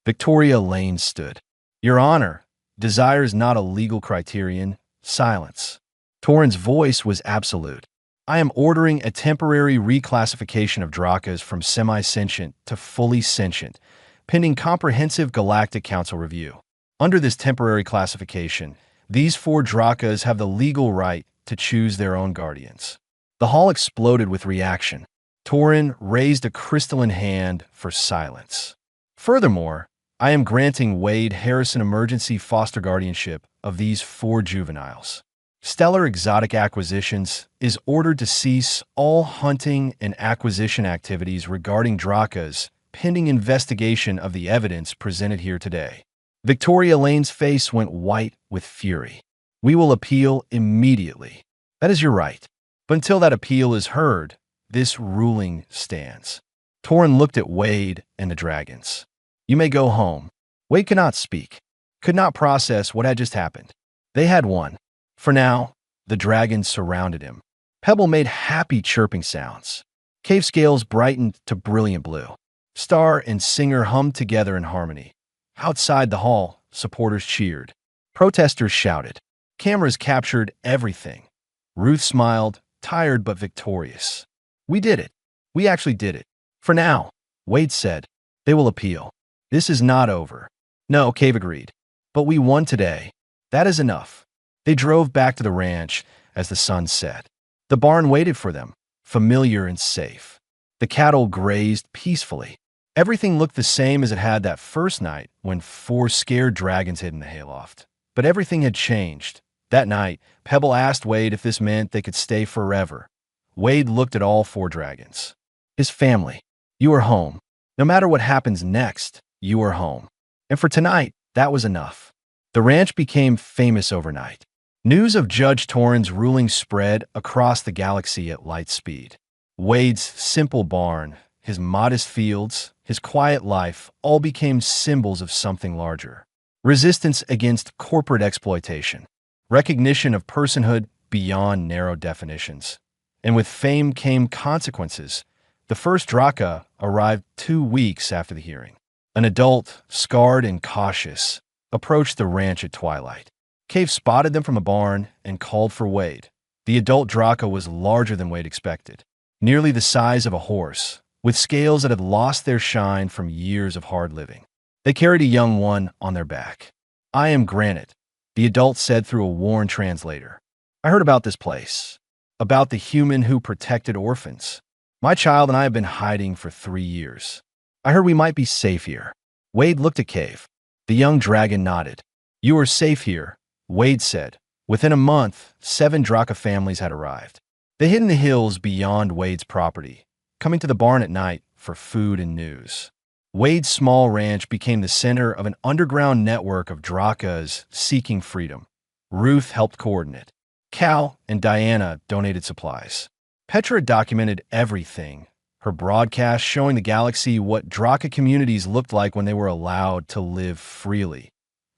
Victoria Lane stood. Your Honor, desire is not a legal criterion. Silence. Torin's voice was absolute. I am ordering a temporary reclassification of Drakas from semi-sentient to fully sentient, pending comprehensive Galactic Council review. Under this temporary classification, these 4 Drakas have the legal right to choose their own guardians. The hall exploded with reaction. Torin raised a crystalline hand for silence. Furthermore, I am granting Wade Harrison emergency foster guardianship of these 4 juveniles. Stellar Exotic Acquisitions is ordered to cease all hunting and acquisition activities regarding Drakas pending investigation of the evidence presented here today. Victoria Lane's face went white with fury. We will appeal immediately. That is your right. But until that appeal is heard, this ruling stands. Torin looked at Wade and the dragons. You may go home. Wade could not speak, could not process what had just happened. They had won. For now, the dragons surrounded him. Pebble made happy chirping sounds. Cave scales brightened to brilliant blue. Star and Singer hummed together in harmony. Outside the hall, supporters cheered. Protesters shouted. Cameras captured everything. Ruth smiled, tired but victorious. We did it. We actually did it. For now, Wade said. They will appeal. This is not over. No, Cave agreed. But we won today. That is enough. They drove back to the ranch as the sun set. The barn waited for them, familiar and safe. The cattle grazed peacefully. Everything looked the same as it had that first night when 4 scared dragons hid in the hayloft. But everything had changed. That night, Pebble asked Wade if this meant they could stay forever. Wade looked at all 4 dragons. His family. You are home. No matter what happens next, you are home. And for tonight, that was enough. The ranch became famous overnight. News of Judge Torin's ruling spread across the galaxy at light speed. Wade's simple barn, his modest fields, his quiet life all became symbols of something larger. Resistance against corporate exploitation. Recognition of personhood beyond narrow definitions. And with fame came consequences. The first Draka arrived 2 weeks after the hearing. An adult, scarred and cautious, approached the ranch at twilight. Cave spotted them from a barn and called for Wade. The adult Draka was larger than Wade expected, nearly the size of a horse, with scales that had lost their shine from years of hard living. They carried a young one on their back. I am Granite, the adult said through a worn translator. I heard about this place, about the human who protected orphans. My child and I have been hiding for 3 years. I heard we might be safe here. Wade looked at Cave. The young dragon nodded. You are safe here, Wade said. Within a month, 7 Draka families had arrived. They hid in the hills beyond Wade's property, coming to the barn at night for food and news. Wade's small ranch became the center of an underground network of Drakas seeking freedom. Ruth helped coordinate. Cal and Diana donated supplies. Petra documented everything, her broadcast showing the galaxy what Draka communities looked like when they were allowed to live freely.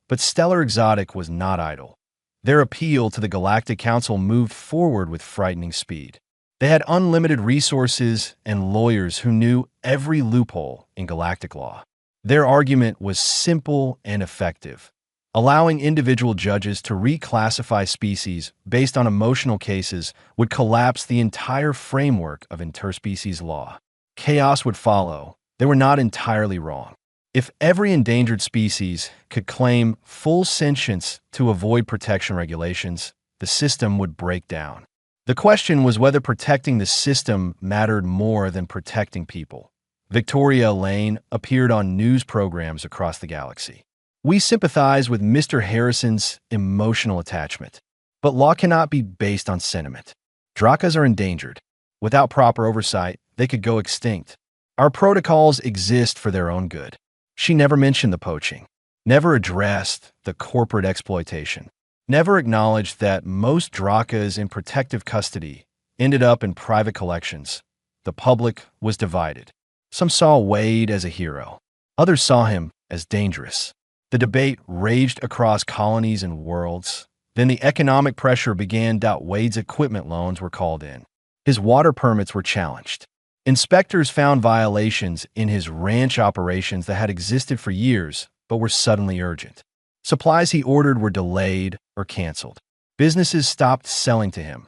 But Stellar Exotic was not idle. Their appeal to the Galactic Council moved forward with frightening speed. They had unlimited resources and lawyers who knew every loophole in galactic law. Their argument was simple and effective, allowing individual judges to reclassify species based on emotional cases would collapse the entire framework of interspecies law. Chaos would follow. They were not entirely wrong. If every endangered species could claim full sentience to avoid protection regulations, the system would break down. The question was whether protecting the system mattered more than protecting people. Victoria Lane appeared on news programs across the galaxy. We sympathize with Mr. Harrison's emotional attachment, but law cannot be based on sentiment. Drakas are endangered. Without proper oversight, they could go extinct. Our protocols exist for their own good. She never mentioned the poaching, never addressed the corporate exploitation, never acknowledged that most Drakas in protective custody ended up in private collections. The public was divided. Some saw Wade as a hero. Others saw him as dangerous. The debate raged across colonies and worlds. Then the economic pressure began. Wade's equipment loans were called in. His water permits were challenged. Inspectors found violations in his ranch operations that had existed for years but were suddenly urgent. Supplies he ordered were delayed or canceled. Businesses stopped selling to him.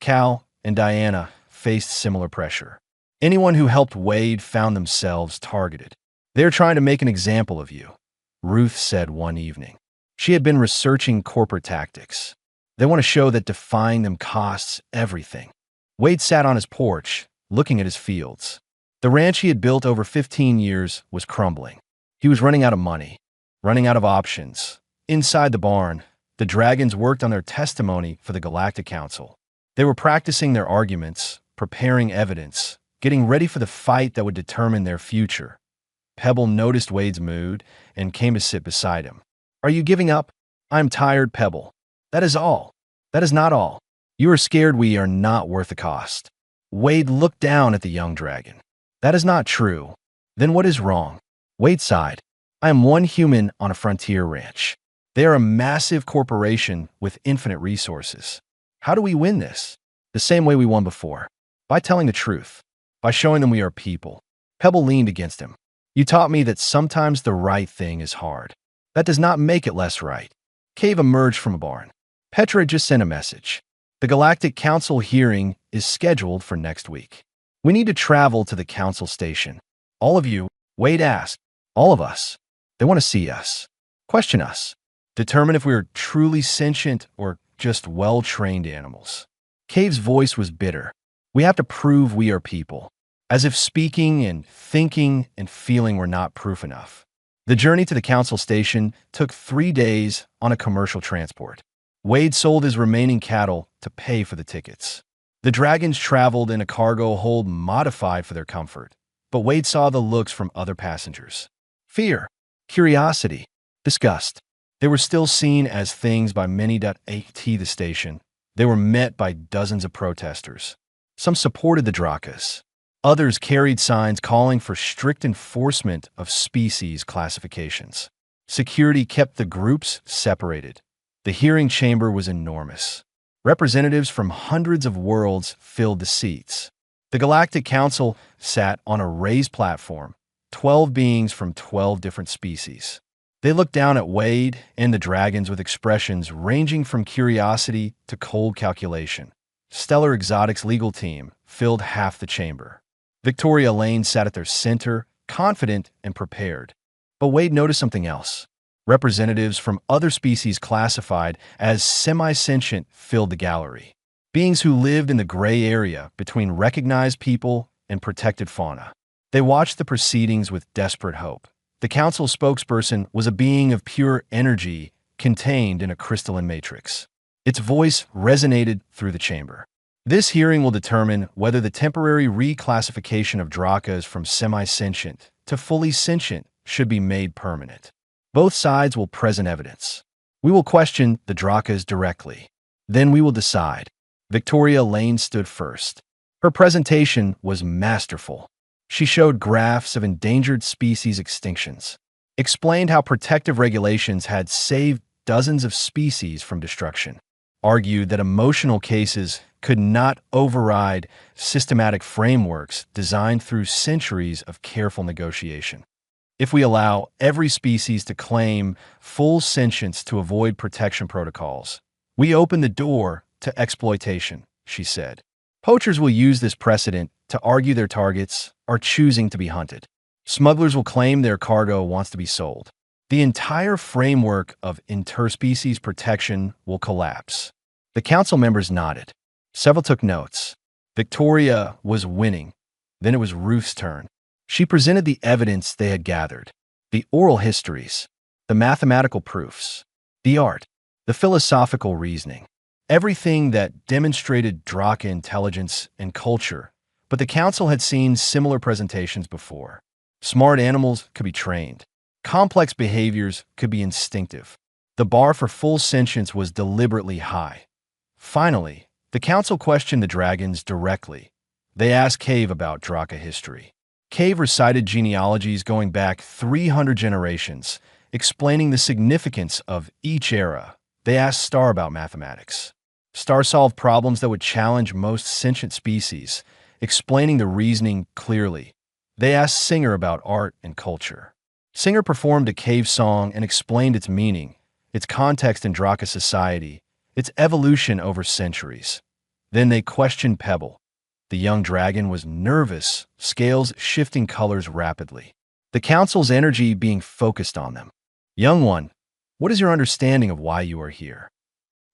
Cal and Diana faced similar pressure. Anyone who helped Wade found themselves targeted. "They're trying to make an example of you," Ruth said one evening. She had been researching corporate tactics. "They want to show that defying them costs everything." Wade sat on his porch, looking at his fields. The ranch he had built over 15 years was crumbling. He was running out of money, running out of options. Inside the barn, the dragons worked on their testimony for the Galactic Council. They were practicing their arguments, preparing evidence, getting ready for the fight that would determine their future. Pebble noticed Wade's mood and came to sit beside him. "Are you giving up?" "I'm tired, Pebble. That is all." "That is not all. You are scared we are not worth the cost." Wade looked down at the young dragon. "That is not true." "Then what is wrong?" Wade sighed. "I am one human on a frontier ranch. They are a massive corporation with infinite resources. How do we win this?" "The same way we won before. By telling the truth. By showing them we are people." Pebble leaned against him. "You taught me that sometimes the right thing is hard. That does not make it less right." Cave emerged from a barn. Petra had just sent a message. "The Galactic Council hearing is scheduled for next week. We need to travel to the council station." "All of you?" Wade asked. "All of us. They want to see us. Question us. Determine if we are truly sentient or just well-trained animals." Cave's voice was bitter. "We have to prove we are people." As if speaking and thinking and feeling were not proof enough. The journey to the council station took 3 days on a commercial transport. Wade sold his remaining cattle to pay for the tickets. The dragons traveled in a cargo hold modified for their comfort, but Wade saw the looks from other passengers. Fear, curiosity, disgust. They were still seen as things by many. At the station, they were met by dozens of protesters. Some supported the Drakas. Others carried signs calling for strict enforcement of species classifications. Security kept the groups separated. The hearing chamber was enormous. Representatives from hundreds of worlds filled the seats. The Galactic Council sat on a raised platform, 12 beings from 12 different species. They looked down at Wade and the dragons with expressions ranging from curiosity to cold calculation. Stellar Exotic's legal team filled half the chamber. Victoria Lane sat at their center, confident and prepared. But Wade noticed something else. Representatives from other species classified as semi-sentient filled the gallery. Beings who lived in the gray area between recognized people and protected fauna. They watched the proceedings with desperate hope. The council spokesperson was a being of pure energy contained in a crystalline matrix. Its voice resonated through the chamber. This hearing will determine whether the temporary reclassification of Drakas from semi-sentient to fully sentient should be made permanent. Both sides will present evidence. We will question the Drakas directly. Then we will decide. Victoria Lane stood first. Her presentation was masterful. She showed graphs of endangered species extinctions, explained how protective regulations had saved dozens of species from destruction, argued that emotional cases could not override systematic frameworks designed through centuries of careful negotiation. If we allow every species to claim full sentience to avoid protection protocols, we open the door to exploitation, she said. Poachers will use this precedent to argue their targets are choosing to be hunted. Smugglers will claim their cargo wants to be sold. The entire framework of interspecies protection will collapse. The council members nodded. Several took notes. Victoria was winning. Then it was Ruth's turn. She presented the evidence they had gathered, the oral histories, the mathematical proofs, the art, the philosophical reasoning, everything that demonstrated Draka intelligence and culture. But the council had seen similar presentations before. Smart animals could be trained. Complex behaviors could be instinctive. The bar for full sentience was deliberately high. Finally, the council questioned the dragons directly. They asked Cave about Draka history. Cave recited genealogies going back 300 generations, explaining the significance of each era. They asked Star about mathematics. Star solved problems that would challenge most sentient species, explaining the reasoning clearly. They asked Singer about art and culture. Singer performed a Cave song and explained its meaning, its context in Draka society, its evolution over centuries. Then they questioned Pebble. The young dragon was nervous, scales shifting colors rapidly, the council's energy being focused on them. Young one, what is your understanding of why you are here?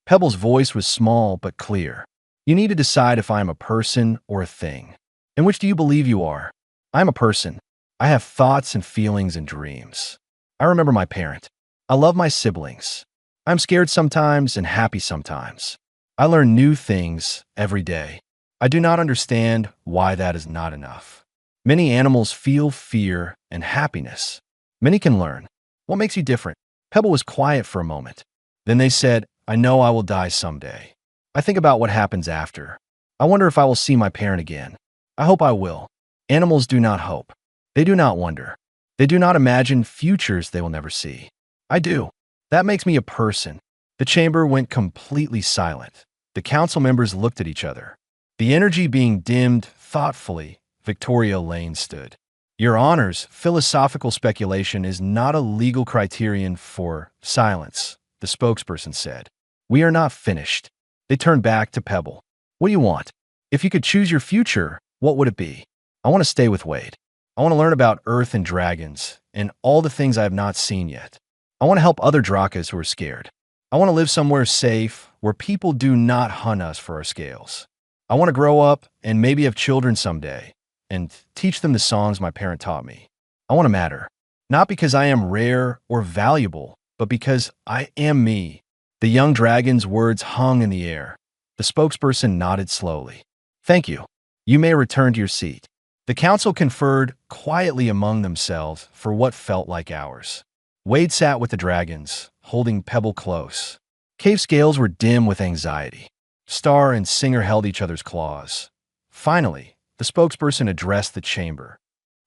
Pebble's voice was small but clear. You need to decide if I am a person or a thing. And which do you believe you are? I am a person. I have thoughts and feelings and dreams. I remember my parent. I love my siblings. I'm scared sometimes and happy sometimes. I learn new things every day. I do not understand why that is not enough. Many animals feel fear and happiness. Many can learn. What makes you different? Pebble was quiet for a moment. Then they said, I know I will die someday. I think about what happens after. I wonder if I will see my parent again. I hope I will. Animals do not hope. They do not wonder. They do not imagine futures they will never see. I do. That makes me a person. The chamber went completely silent. The council members looked at each other. The energy being dimmed thoughtfully, Victoria Lane stood. Your Honor's philosophical speculation is not a legal criterion for silence, the spokesperson said. We are not finished. They turned back to Pebble. What do you want? If you could choose your future, what would it be? I want to stay with Wade. I want to learn about Earth and dragons and all the things I have not seen yet. I want to help other Drakas who are scared. I want to live somewhere safe where people do not hunt us for our scales. I want to grow up and maybe have children someday and teach them the songs my parent taught me. I want to matter, not because I am rare or valuable, but because I am me. The young dragon's words hung in the air. The spokesperson nodded slowly. Thank you. You may return to your seat. The council conferred quietly among themselves for what felt like hours. Wade sat with the dragons, holding Pebble close. Cave's scales were dim with anxiety. Star and Singer held each other's claws. Finally, the spokesperson addressed the chamber.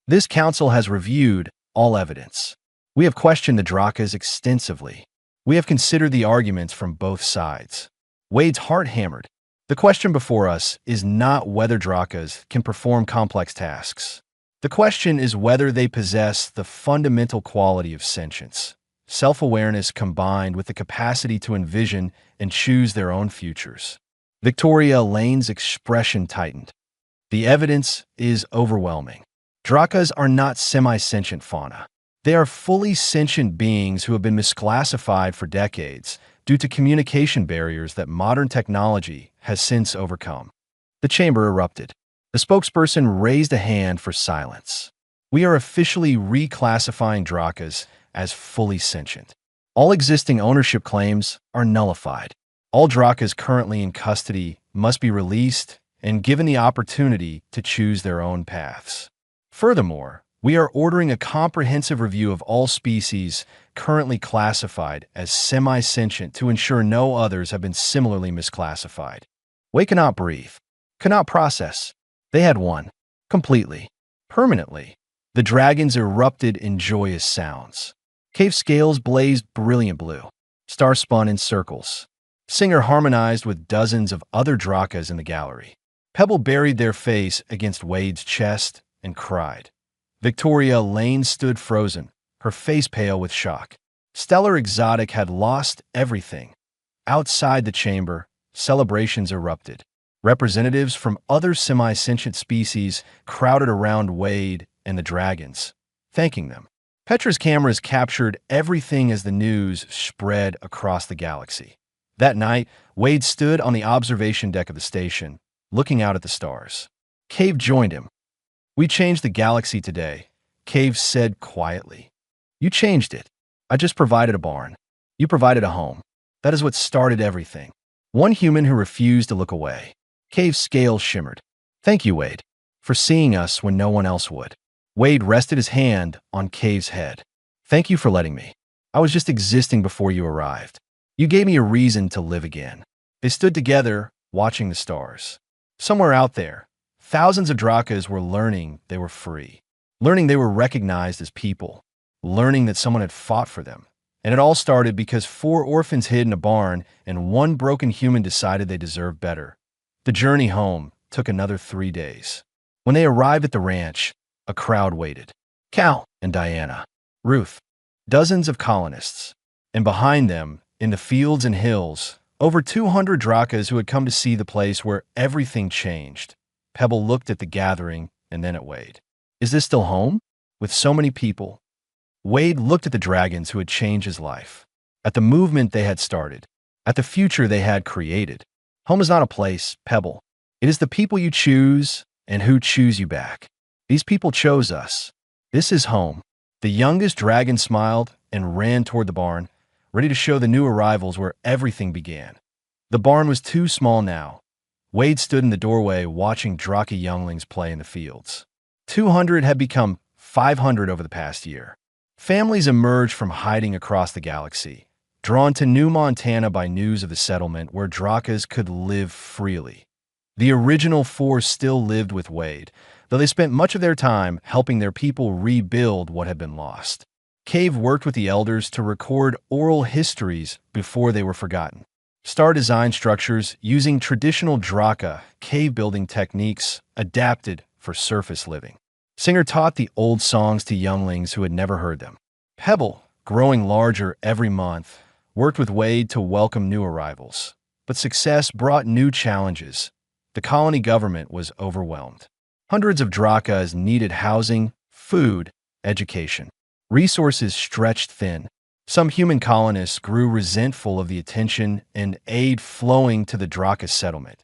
This council has reviewed all evidence. We have questioned the Drakas extensively. We have considered the arguments from both sides. Wade's heart hammered. The question before us is not whether Drakas can perform complex tasks. The question is whether they possess the fundamental quality of sentience, self-awareness combined with the capacity to envision and choose their own futures. Victoria Lane's expression tightened. The evidence is overwhelming. Drakas are not semi-sentient fauna. They are fully sentient beings who have been misclassified for decades due to communication barriers that modern technology has since overcome. The chamber erupted. The spokesperson raised a hand for silence. We are officially reclassifying Drakas as fully sentient. All existing ownership claims are nullified. All Drakas currently in custody must be released and given the opportunity to choose their own paths. Furthermore, we are ordering a comprehensive review of all species currently classified as semi-sentient to ensure no others have been similarly misclassified. Wade cannot breathe, cannot process. They had won. Completely. Permanently. The dragons erupted in joyous sounds. Cave scales blazed brilliant blue. Stars spun in circles. Singer harmonized with dozens of other Drakas in the gallery. Pebble buried their face against Wade's chest and cried. Victoria Lane stood frozen, her face pale with shock. Stellar Exotic had lost everything. Outside the chamber, celebrations erupted. Representatives from other semi-sentient species crowded around Wade and the dragons, thanking them. Petra's cameras captured everything as the news spread across the galaxy. That night, Wade stood on the observation deck of the station, looking out at the stars. Cave joined him. "We changed the galaxy today," Cave said quietly. "You changed it. I just provided a barn. You provided a home. That is what started everything." One human who refused to look away. Cave's scales shimmered. "Thank you, Wade, for seeing us when no one else would." Wade rested his hand on Cave's head. "Thank you for letting me. I was just existing before you arrived. You gave me a reason to live again." They stood together, watching the stars. Somewhere out there, thousands of Drakas were learning they were free, learning they were recognized as people, learning that someone had fought for them. And it all started because 4 orphans hid in a barn and 1 broken human decided they deserved better. The journey home took another 3 days. When they arrived at the ranch, a crowd waited. Cal and Diana, Ruth, dozens of colonists, and behind them, in the fields and hills, over 200 Drakas who had come to see the place where everything changed. Pebble looked at the gathering and then at Wade. "Is this still home? With so many people?" Wade looked at the dragons who had changed his life, at the movement they had started, at the future they had created. Home is not a place, Pebble. It is the people you choose and who choose you back. These people chose us. This is home. The youngest dragon smiled and ran toward the barn, ready to show the new arrivals where everything began. The barn was too small now. Wade stood in the doorway watching Draka younglings play in the fields. 200 had become 500 over the past year. Families emerged from hiding across the galaxy, drawn to New Montana by news of the settlement where Drakas could live freely. The original 4 still lived with Wade, though they spent much of their time helping their people rebuild what had been lost. Cave worked with the elders to record oral histories before they were forgotten. Star design structures using traditional Draka cave-building techniques adapted for surface living. Singer taught the old songs to younglings who had never heard them. Pebble, growing larger every month, worked with Wade to welcome new arrivals. But success brought new challenges. The colony government was overwhelmed. Hundreds of Drakas needed housing, food, education. Resources stretched thin. Some human colonists grew resentful of the attention and aid flowing to the Draka settlement.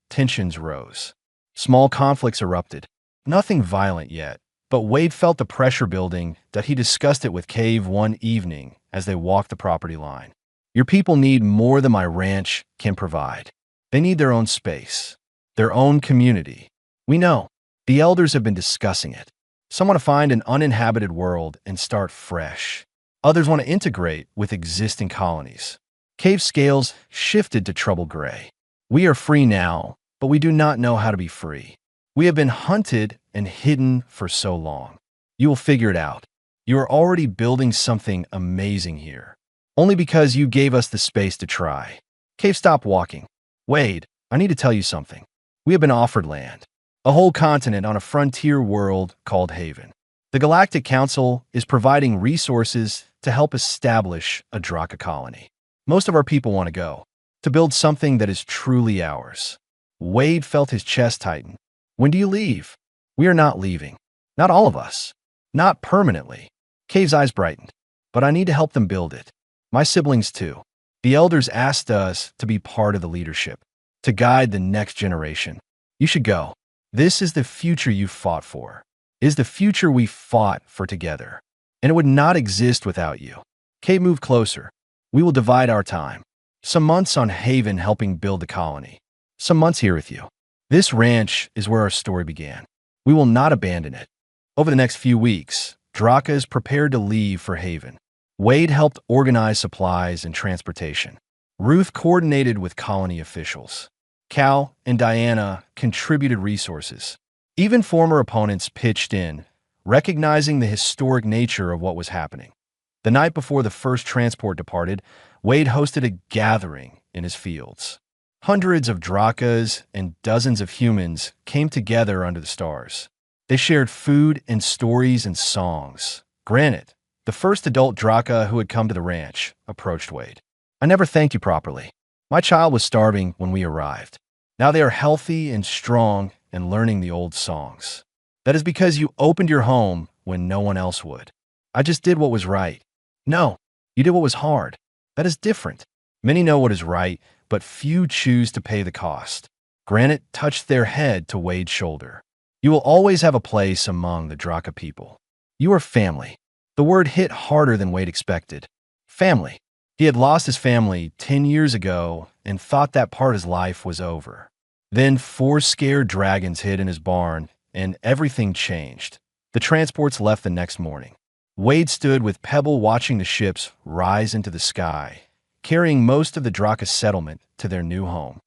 Tensions rose. Small conflicts erupted. Nothing violent yet, but Wade felt the pressure building that he discussed it with Cave one evening as they walked the property line. "Your people need more than my ranch can provide. They need their own space, their own community. We know. The elders have been discussing it. Some want to find an uninhabited world and start fresh. Others want to integrate with existing colonies." Cave's scales shifted to trouble gray. "We are free now, but we do not know how to be free. We have been hunted and hidden for so long. You will figure it out. You are already building something amazing here. Only because you gave us the space to try." Cave stopped walking. "Wade, I need to tell you something. We have been offered land. A whole continent on a frontier world called Haven. The Galactic Council is providing resources to help establish a Draka colony. Most of our people want to go, to build something that is truly ours." Wade felt his chest tighten. "When do you leave?" "We are not leaving. Not all of us. Not permanently." Cave's eyes brightened. "But I need to help them build it. My siblings too. The elders asked us to be part of the leadership, to guide the next generation. You should go. This is the future you fought for." is the future we fought for together, and it would not exist without you. Kate moved closer. We will divide our time. Some months on Haven helping build the colony. Some months here with you. This ranch is where our story began. We will not abandon it. Over the next few weeks, Draka is prepared to leave for Haven. Wade helped organize supplies and transportation. Ruth coordinated with colony officials. Cal and Diana contributed resources. Even former opponents pitched in, recognizing the historic nature of what was happening. The night before the first transport departed, Wade hosted a gathering in his fields. Hundreds of Drakas and dozens of humans came together under the stars. They shared food and stories and songs. Granite, the first adult Draka who had come to the ranch, approached Wade. I never thanked you properly. My child was starving when we arrived. Now they are healthy and strong and learning the old songs. That is because you opened your home when no one else would. I just did what was right. No, you did what was hard. That is different. Many know what is right, but few choose to pay the cost. Granite touched their head to Wade's shoulder. You will always have a place among the Draka people. You are family. The word hit harder than Wade expected. Family. He had lost his family 10 years ago and thought that part of his life was over. Then 4 scared dragons hid in his barn, and everything changed. The transports left the next morning. Wade stood with Pebble watching the ships rise into the sky, carrying most of the Draka settlement to their new home.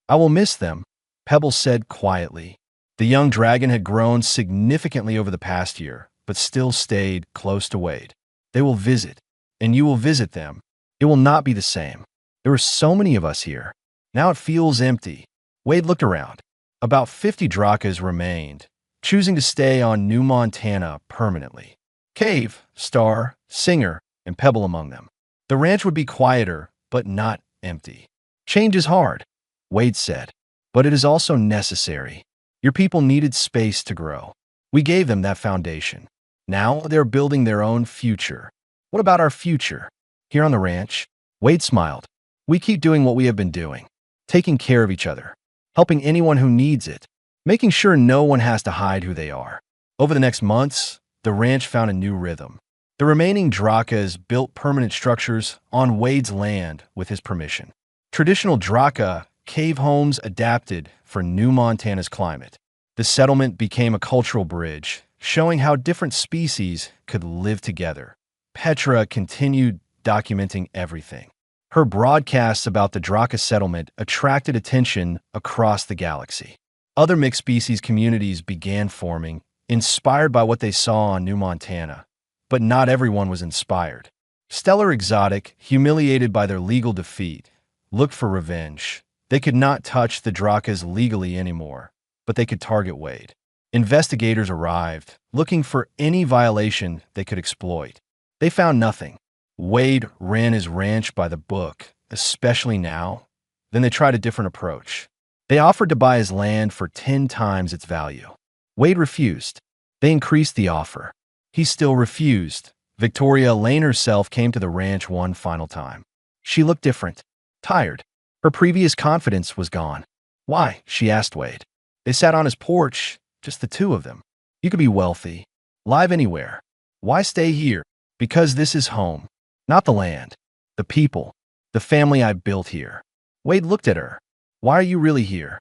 I will miss them, Pebble said quietly. The young dragon had grown significantly over the past year, but still stayed close to Wade. They will visit, and you will visit them. It will not be the same. There were so many of us here. Now it feels empty. Wade looked around. About 50 Drakas remained, choosing to stay on New Montana permanently. Cave, Star, Singer, and Pebble among them. The ranch would be quieter, but not empty. Change is hard, Wade said, but it is also necessary. Your people needed space to grow. We gave them that foundation. Now they're building their own future. What about our future? Here on the ranch, Wade smiled. We keep doing what we have been doing, taking care of each other, helping anyone who needs it, making sure no one has to hide who they are. Over the next months, the ranch found a new rhythm. The remaining Drakas built permanent structures on Wade's land with his permission. Traditional Draka cave homes adapted for New Montana's climate. The settlement became a cultural bridge, showing how different species could live together. Petra continued documenting everything. Her broadcasts about the Draka settlement attracted attention across the galaxy. Other mixed species communities began forming, inspired by what they saw on New Montana. But not everyone was inspired. Stellar Exotic, humiliated by their legal defeat, looked for revenge. They could not touch the Drakas legally anymore, but they could target Wade. Investigators arrived, looking for any violation they could exploit. They found nothing. Wade ran his ranch by the book, especially now. Then they tried a different approach. They offered to buy his land for 10 times its value. Wade refused. They increased the offer. He still refused. Victoria Lane herself came to the ranch one final time. She looked different, tired. Her previous confidence was gone. Why? She asked Wade. They sat on his porch, just the two of them. You could be wealthy, live anywhere. Why stay here? Because this is home. Not the land, the people, the family I built here. Wade looked at her. Why are you really here?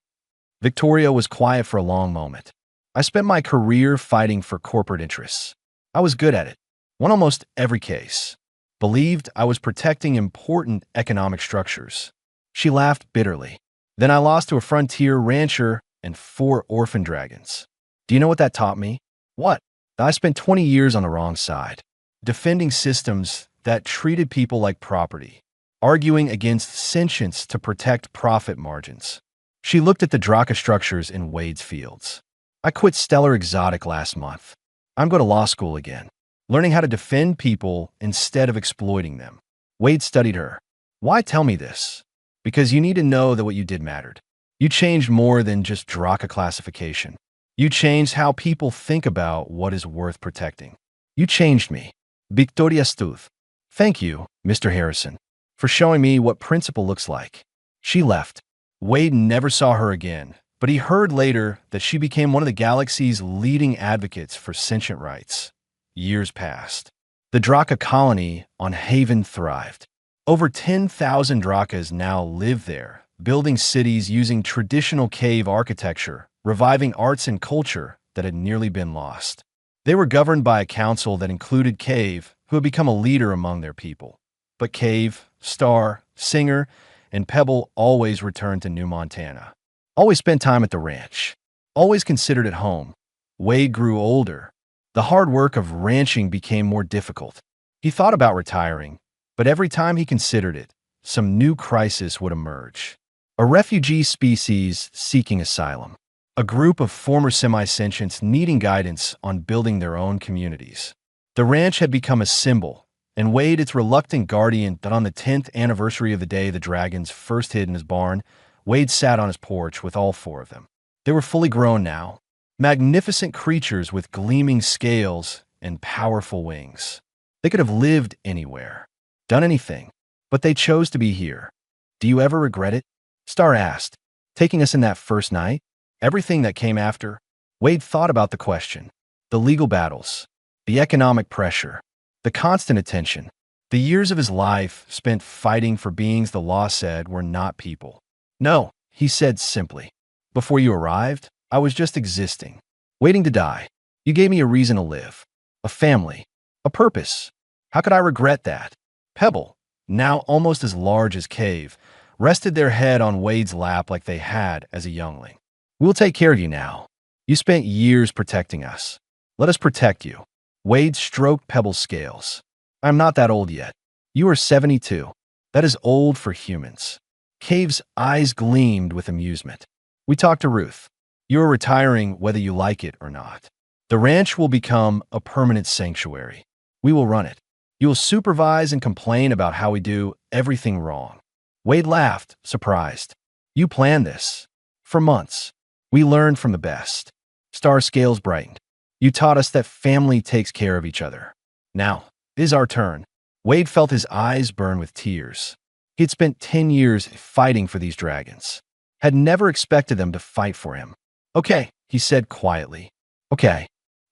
Victoria was quiet for a long moment. I spent my career fighting for corporate interests. I was good at it. Won almost every case. Believed I was protecting important economic structures. She laughed bitterly. Then I lost to a frontier rancher and 4 orphan dragons. Do you know what that taught me? What? I spent 20 years on the wrong side, defending systems that treated people like property, arguing against sentience to protect profit margins. She looked at the Draka structures in Wade's fields. I quit Stellar Exotic last month. I'm going to law school again, learning how to defend people instead of exploiting them. Wade studied her. Why tell me this? Because you need to know that what you did mattered. You changed more than just Draka classification. You changed how people think about what is worth protecting. You changed me. Victoria Stuth. Thank you, Mr. Harrison, for showing me what principle looks like. She left. Wade never saw her again, but but he heard later that she became one of the galaxy's leading advocates for sentient rights. Years passed. The Draka colony on Haven thrived. Over 10,000 Drakas now live there, building cities using traditional cave architecture, reviving arts and culture that had nearly been lost. They were governed by a council that included Cave, who had become a leader among their people. But Cave, Star, Singer, and Pebble always returned to New Montana. Always spent time at the ranch. Always considered it home. Wade grew older. The hard work of ranching became more difficult. He thought about retiring, but every time he considered it, some new crisis would emerge. A refugee species seeking asylum. A group of former semi-sentients needing guidance on building their own communities. The ranch had become a symbol, and Wade its reluctant guardian that on the 10th anniversary of the day the dragons first hid in his barn, Wade sat on his porch with all 4 of them. They were fully grown now, magnificent creatures with gleaming scales and powerful wings. They could have lived anywhere, done anything, but they chose to be here. Do you ever regret it? Star asked, taking us in that first night. Everything that came after. Wade thought about the question. The legal battles, the economic pressure, the constant attention, the years of his life spent fighting for beings the law said were not people. No, he said simply. Before you arrived, I was just existing, waiting to die. You gave me a reason to live, a family, a purpose. How could I regret that? Pebble, now almost as large as Cave, rested their head on Wade's lap like they had as a youngling. We'll take care of you now. You spent years protecting us. Let us protect you. Wade stroked Pebble's scales. I'm not that old yet. You are 72. That is old for humans. Cave's eyes gleamed with amusement. We talked to Ruth. You are retiring whether you like it or not. The ranch will become a permanent sanctuary. We will run it. You will supervise and complain about how we do everything wrong. Wade laughed, surprised. You planned this. For months. We learned from the best. Star's scales brightened. You taught us that family takes care of each other. Now, it is our turn. Wade felt his eyes burn with tears. He had spent 10 years fighting for these dragons. Had never expected them to fight for him. Okay, he said quietly. Okay.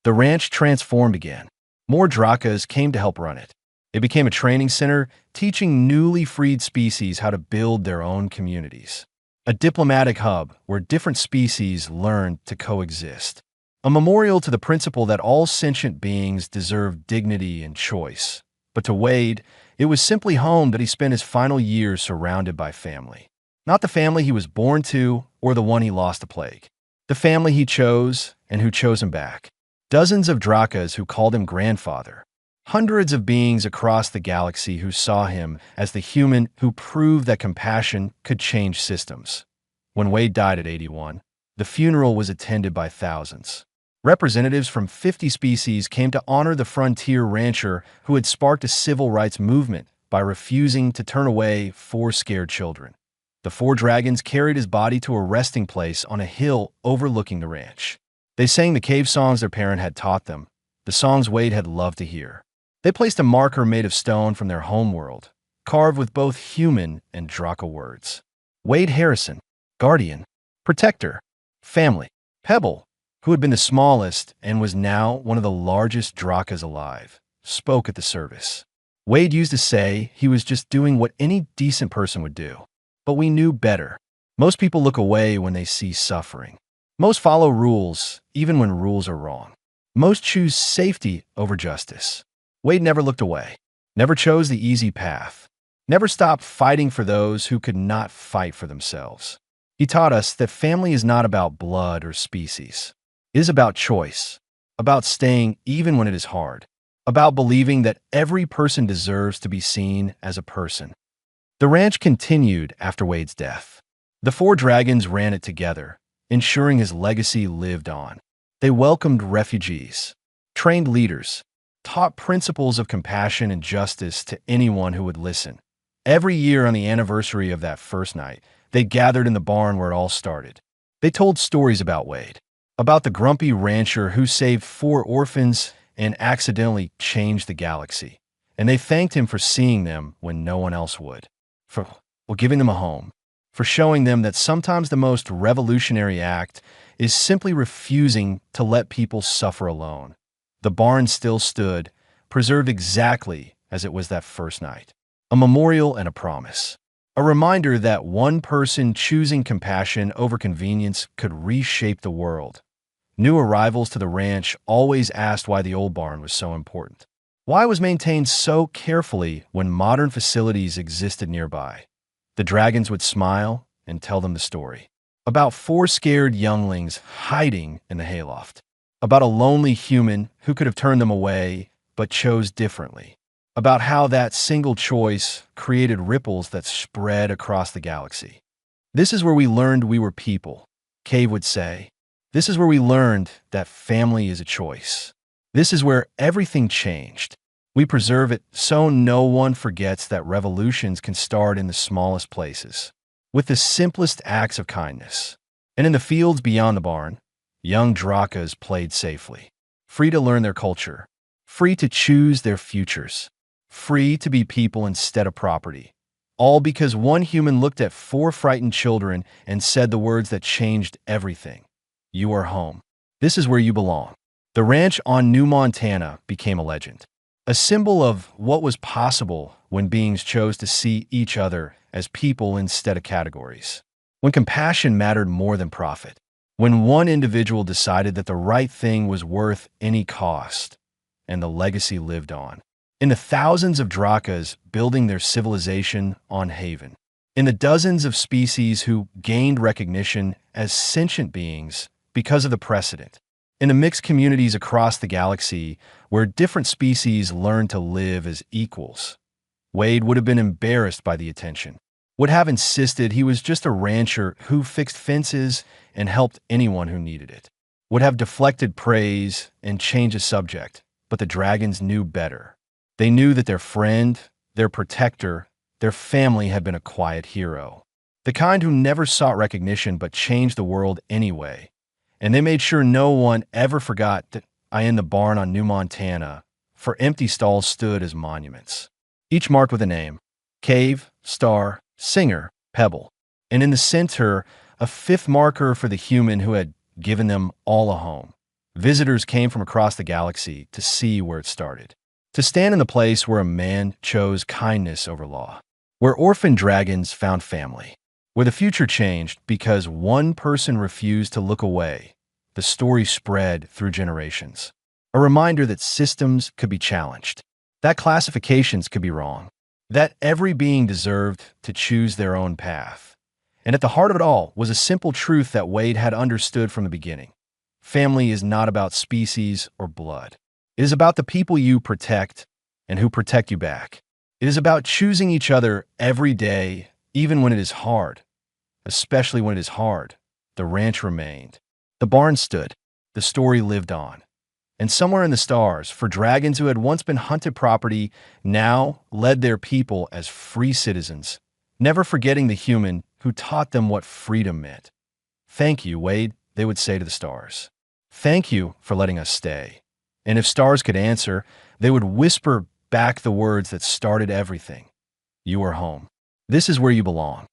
The ranch transformed again. More Drakas came to help run it. It became a training center, teaching newly freed species how to build their own communities. A diplomatic hub where different species learned to coexist. A memorial to the principle that all sentient beings deserve dignity and choice. But to Wade, it was simply home that he spent his final years surrounded by family. Not the family he was born to or the one he lost to plague. The family he chose and who chose him back. Dozens of Drakas who called him grandfather. Hundreds of beings across the galaxy who saw him as the human who proved that compassion could change systems. When Wade died at 81, the funeral was attended by thousands. Representatives from 50 species came to honor the frontier rancher who had sparked a civil rights movement by refusing to turn away 4 scared children. The 4 dragons carried his body to a resting place on a hill overlooking the ranch. They sang the cave songs their parent had taught them, the songs Wade had loved to hear. They placed a marker made of stone from their homeworld, carved with both human and Draka words. Wade Harrison, guardian, protector, family. Pebble, who had been the smallest and was now one of the largest Drakas alive, spoke at the service. Wade used to say he was just doing what any decent person would do. But we knew better. Most people look away when they see suffering. Most follow rules, even when rules are wrong. Most choose safety over justice. Wade never looked away, never chose the easy path, never stopped fighting for those who could not fight for themselves. He taught us that family is not about blood or species. It is about choice, about staying even when it is hard, about believing that every person deserves to be seen as a person. The ranch continued after Wade's death. The 4 dragons ran it together, ensuring his legacy lived on. They welcomed refugees, trained leaders, taught principles of compassion and justice to anyone who would listen. Every year on the anniversary of that first night, they gathered in the barn where it all started. They told stories about Wade, about the grumpy rancher who saved 4 orphans and accidentally changed the galaxy. And they thanked him for seeing them when no one else would, for giving them a home, for showing them that sometimes the most revolutionary act is simply refusing to let people suffer alone. The barn still stood, preserved exactly as it was that first night. A memorial and a promise. A reminder that one person choosing compassion over convenience could reshape the world. New arrivals to the ranch always asked why the old barn was so important. Why it was maintained so carefully when modern facilities existed nearby. The dragons would smile and tell them the story. About 4 scared younglings hiding in the hayloft. About a lonely human who could have turned them away but chose differently. About how that single choice created ripples that spread across the galaxy. This is where we learned we were people, Cave would say. This is where we learned that family is a choice. This is where everything changed. We preserve it so no one forgets that revolutions can start in the smallest places, with the simplest acts of kindness. And in the fields beyond the barn, young Drakas played safely, free to learn their culture, free to choose their futures, free to be people instead of property. All because one human looked at 4 frightened children and said the words that changed everything. You are home. This is where you belong. The ranch on New Montana became a legend, a symbol of what was possible when beings chose to see each other as people instead of categories. When compassion mattered more than profit. When one individual decided that the right thing was worth any cost, and the legacy lived on. In the thousands of Drakas building their civilization on Haven. In the dozens of species who gained recognition as sentient beings because of the precedent. In the mixed communities across the galaxy where different species learned to live as equals. Wade would have been embarrassed by the attention. Would have insisted he was just a rancher who fixed fences and helped anyone who needed it. Would have deflected praise and changed the subject, but the dragons knew better. They knew that their friend, their protector, their family had been a quiet hero. The kind who never sought recognition but changed the world anyway. And they made sure no one ever forgot that in the barn on New Montana, for empty stalls stood as monuments, each marked with a name: Cave, Star, Singer, Pebble. And in the center, a 5th marker for the human who had given them all a home. Visitors came from across the galaxy to see where it started, to stand in the place where a man chose kindness over law, where orphaned dragons found family, where the future changed because one person refused to look away. The story spread through generations. A reminder that systems could be challenged, that classifications could be wrong, that every being deserved to choose their own path. And at the heart of it all was a simple truth that Wade had understood from the beginning. Family is not about species or blood. It is about the people you protect and who protect you back. It is about choosing each other every day, even when it is hard. Especially when it is hard, the ranch remained. The barn stood. The story lived on. And somewhere in the stars, for dragons who had once been hunted property, now led their people as free citizens, never forgetting the human who taught them what freedom meant. Thank you, Wade, they would say to the stars. Thank you for letting us stay. And if stars could answer, they would whisper back the words that started everything. You are home. This is where you belong.